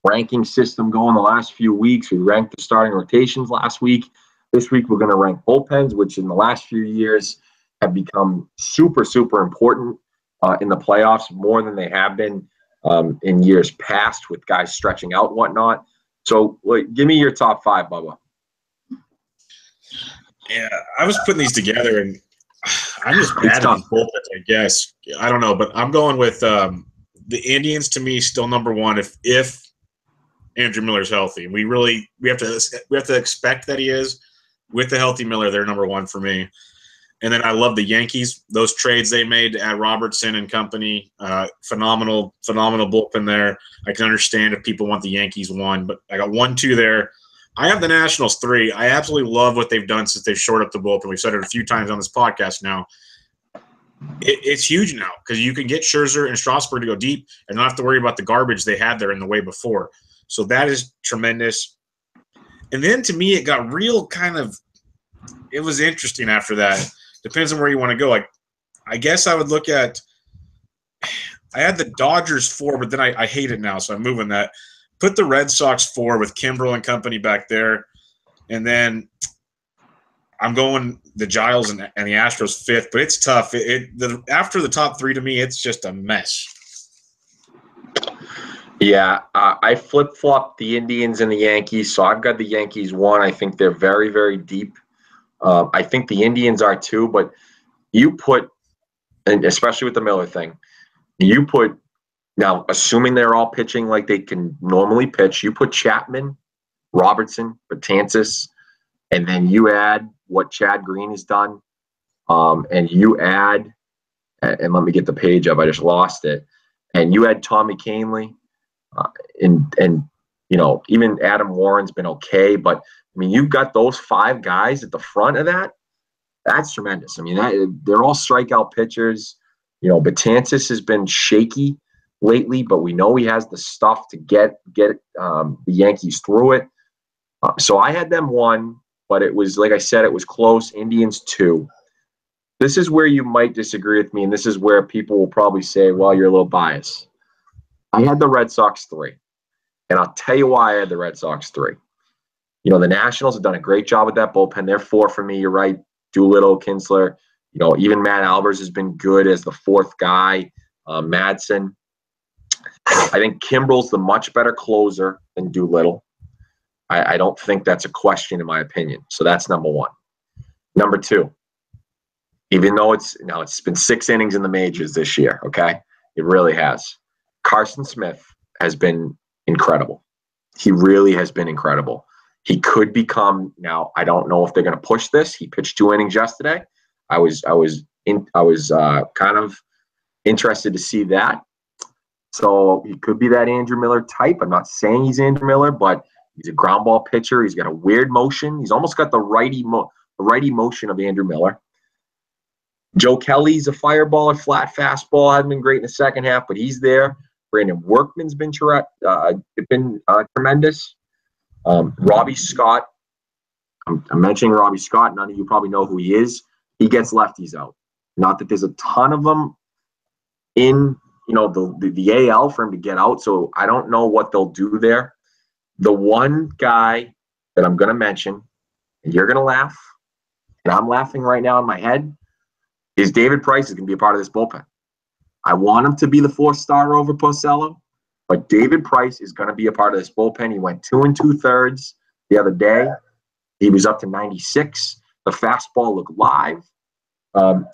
ranking system going the last few weeks. We ranked the starting rotations last week. This week, we're going to rank bullpens, which in the last few years have become super, super important in the playoffs, more than they have been in years past with guys stretching out and whatnot. So give me your top 5, Bubba. Yeah, I was putting these together, and I'm just bad at these bullpens, I guess. I don't know, but I'm going with the Indians. To me, still number one if Andrew Miller's healthy. We have to expect that he is. With the healthy Miller, they're number one for me. And then I love the Yankees. Those trades they made at Robertson and company, phenomenal bullpen there. I can understand if people want the Yankees 1, but I got 1, 2 there. I have the Nationals 3. I absolutely love what they've done since they've shored up the bullpen. We've said it a few times on this podcast now. It's huge now because you can get Scherzer and Strasburg to go deep and not have to worry about the garbage they had there in the way before. So that is tremendous. And then to me, it got real kind of – it was interesting after that. Depends on where you want to go. Like, I guess I would look at – I had the Dodgers 4, but then I hate it now, so I'm moving that. Put the Red Sox 4 with Kimbrel and company back there. And then I'm going the Giles and the Astros 5th, but it's tough. After the top 3 to me, it's just a mess. Yeah, I flip-flopped the Indians and the Yankees, so I've got the Yankees 1. I think they're very, very deep. I think the Indians are 2, but you put, and especially with the Miller thing, you put, now assuming they're all pitching like they can normally pitch, you put Chapman, Robertson, Betances, and then you add what Chad Green has done, and you add, and let me get the page up, I just lost it, and you add Tommy Kahnle, and you know, even Adam Warren's been okay, but I mean, you've got those 5 guys at the front of that. That's tremendous. I mean, they're all strikeout pitchers. You know, Betances has been shaky lately, but we know he has the stuff to get the Yankees through it. So I had them 1, but it was, like I said, it was close. Indians 2. This is where you might disagree with me, and this is where people will probably say, well, you're a little biased. I had the Red Sox 3, and I'll tell you why I had the Red Sox 3. You know, the Nationals have done a great job with that bullpen. They're 4 for me. You're right. Doolittle, Kinsler. You know, even Matt Albers has been good as the 4th guy. Madsen. I think Kimbrel's the much better closer than Doolittle. I don't think that's a question in my opinion. So that's number 1. Number 2, even though it's been 6 innings in the majors this year, okay? It really has. Carson Smith has been incredible. He really has been incredible. He could become, now I don't know if they're going to push this. He pitched 2 innings yesterday. I was kind of interested to see that. So he could be that Andrew Miller type. I'm not saying he's Andrew Miller, but he's a ground ball pitcher. He's got a weird motion. He's almost got the righty motion of Andrew Miller. Joe Kelly's a fireballer, flat fastball. Hasn't been great in the second half, but he's there. Brandon Workman's been tremendous. Robbie Scott, I'm mentioning Robbie Scott. None of you probably know who he is. He gets lefties out. Not that there's a ton of them in, you know, the AL for him to get out. So I don't know what they'll do there. The one guy that I'm going to mention, and you're going to laugh, and I'm laughing right now in my head, is David Price is going to be a part of this bullpen. I want him to be the 4th starter over Porcello, but David Price is going to be a part of this bullpen. He went 2 2/3 the other day. He was up to 96. The fastball looked live.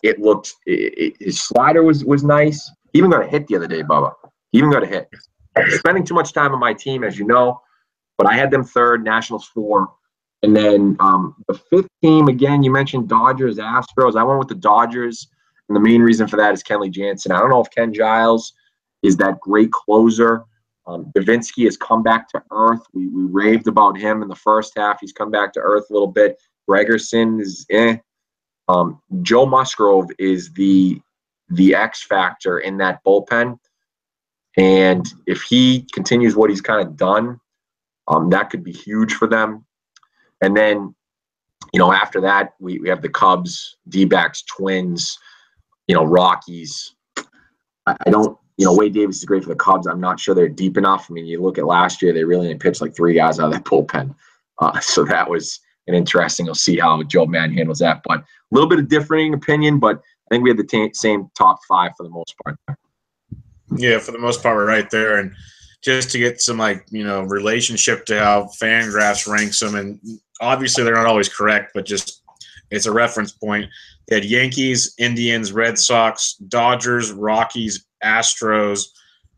His slider was nice. He even got a hit the other day, Bubba. He even got a hit. Spending too much time on my team, as you know, but I had them 3rd, Nationals 4. And then the 5th team, again, you mentioned Dodgers, Astros. I went with the Dodgers, and the main reason for that is Kenley Jansen. I don't know if Ken Giles is that great closer. Davinsky has come back to earth. We raved about him in the first half. He's come back to earth a little bit. Gregerson is Joe Musgrove is the X factor in that bullpen. And if he continues what he's kind of done, that could be huge for them. And then, you know, after that, we have the Cubs, DBacks, Twins, you know, Rockies. I don't Wade Davis is great for the Cubs. I'm not sure they're deep enough. I mean, you look at last year, they really only pitched like 3 guys out of that bullpen. So that was an interesting. We'll see how Joe Mann handles that. But a little bit of differing opinion, but I think we had the same top 5 for the most part. Yeah, for the most part, we're right there. And just to get some, relationship to how Fangraphs ranks them, and obviously they're not always correct, but just it's a reference point. They had Yankees, Indians, Red Sox, Dodgers, Rockies, Astros,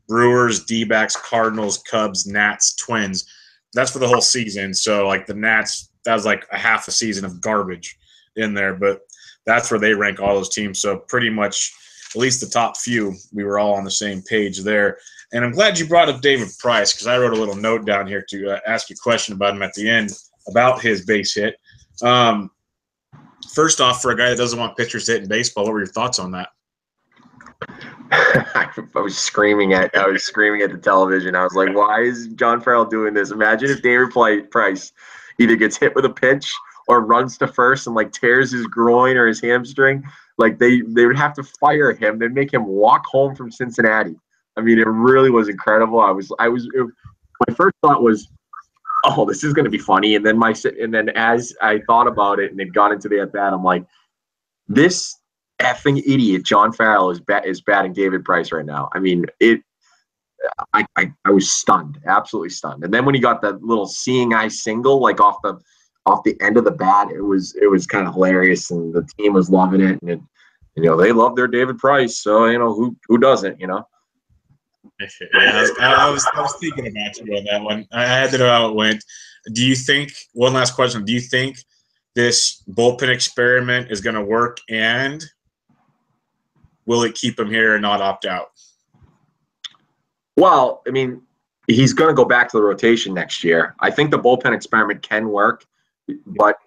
Brewers, DBacks, Cardinals, Cubs, Nats, Twins. That's for the whole season. So, the Nats, that was like a half a season of garbage in there. But that's where they rank all those teams. So pretty much, at least the top few, we were all on the same page there. And I'm glad you brought up David Price, because I wrote a little note down here to ask you a question about him at the end about his base hit. First off, for a guy that doesn't want pitchers to hit in baseball, what were your thoughts on that? I was screaming at the television. I was like, why is John Farrell doing this? Imagine if David Price either gets hit with a pitch or runs to first and tears his groin or his hamstring. They would have to fire him. They'd make him walk home from Cincinnati. I mean, it really was incredible. My first thought was, oh, this is going to be funny. And then as I thought about it and it got into the at bat, I'm like, this effing idiot John Farrell is batting David Price right now. I mean, I was stunned, absolutely stunned. And then when he got that little seeing eye single off the end of the bat, it was kind of hilarious, and the team was loving it. And they love their David Price, so who doesn't? Yeah, I was thinking about you on that one. I had to know how it went. Do you think? One last question. Do you think this bullpen experiment is going to work, and will it keep him here and not opt out? Well, I mean, he's going to go back to the rotation next year. I think the bullpen experiment can work, but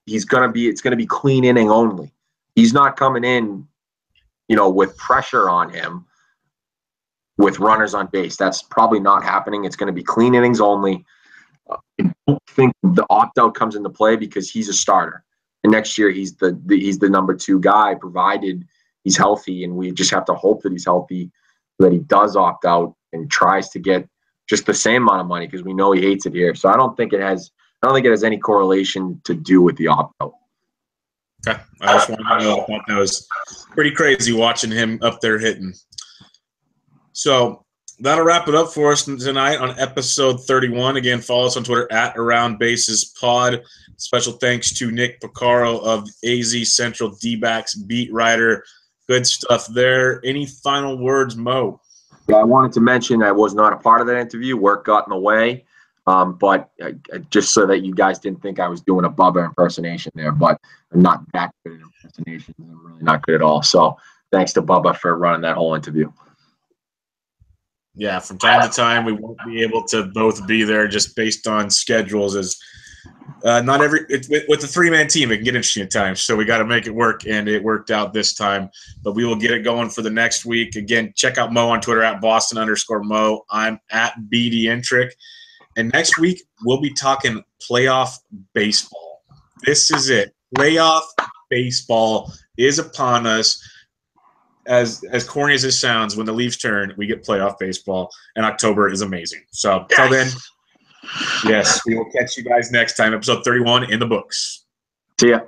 it's going to be clean inning only. He's not coming in, with pressure on him with runners on base. That's probably not happening. It's going to be clean innings only. I don't think the opt-out comes into play because he's a starter. And next year he's the number 2 guy, provided he's healthy, and we just have to hope that he's healthy, that he does opt out and tries to get just the same amount of money, because we know he hates it here. So I don't think it has any correlation to do with the opt out. Okay. I just wanted to know. I thought that was pretty crazy watching him up there hitting. So that'll wrap it up for us tonight on episode 31. Again, follow us on Twitter at AroundBasesPod. Special thanks to Nick Piecoro of AZ Central DBacks beat writer. Good stuff there. Any final words, Mo? Yeah, I wanted to mention I was not a part of that interview. Work got in the way. But just so that you guys didn't think I was doing a Bubba impersonation there, but I'm not that good at impersonations. I'm really not good at all. So thanks to Bubba for running that whole interview. Yeah, from time to time we won't be able to both be there just based on schedules. As not every with the 3-man team, it can get interesting at times. So we got to make it work, and it worked out this time. But we will get it going for the next week. Again, check out Mo on Twitter at Boston_Mo. I'm at BDentric. And next week, we'll be talking playoff baseball. This is it. Playoff baseball is upon us. As corny as it sounds, when the Leafs turn, we get playoff baseball, and October is amazing. So, until then, yes, we will catch you guys next time. Episode 31 in the books. See ya.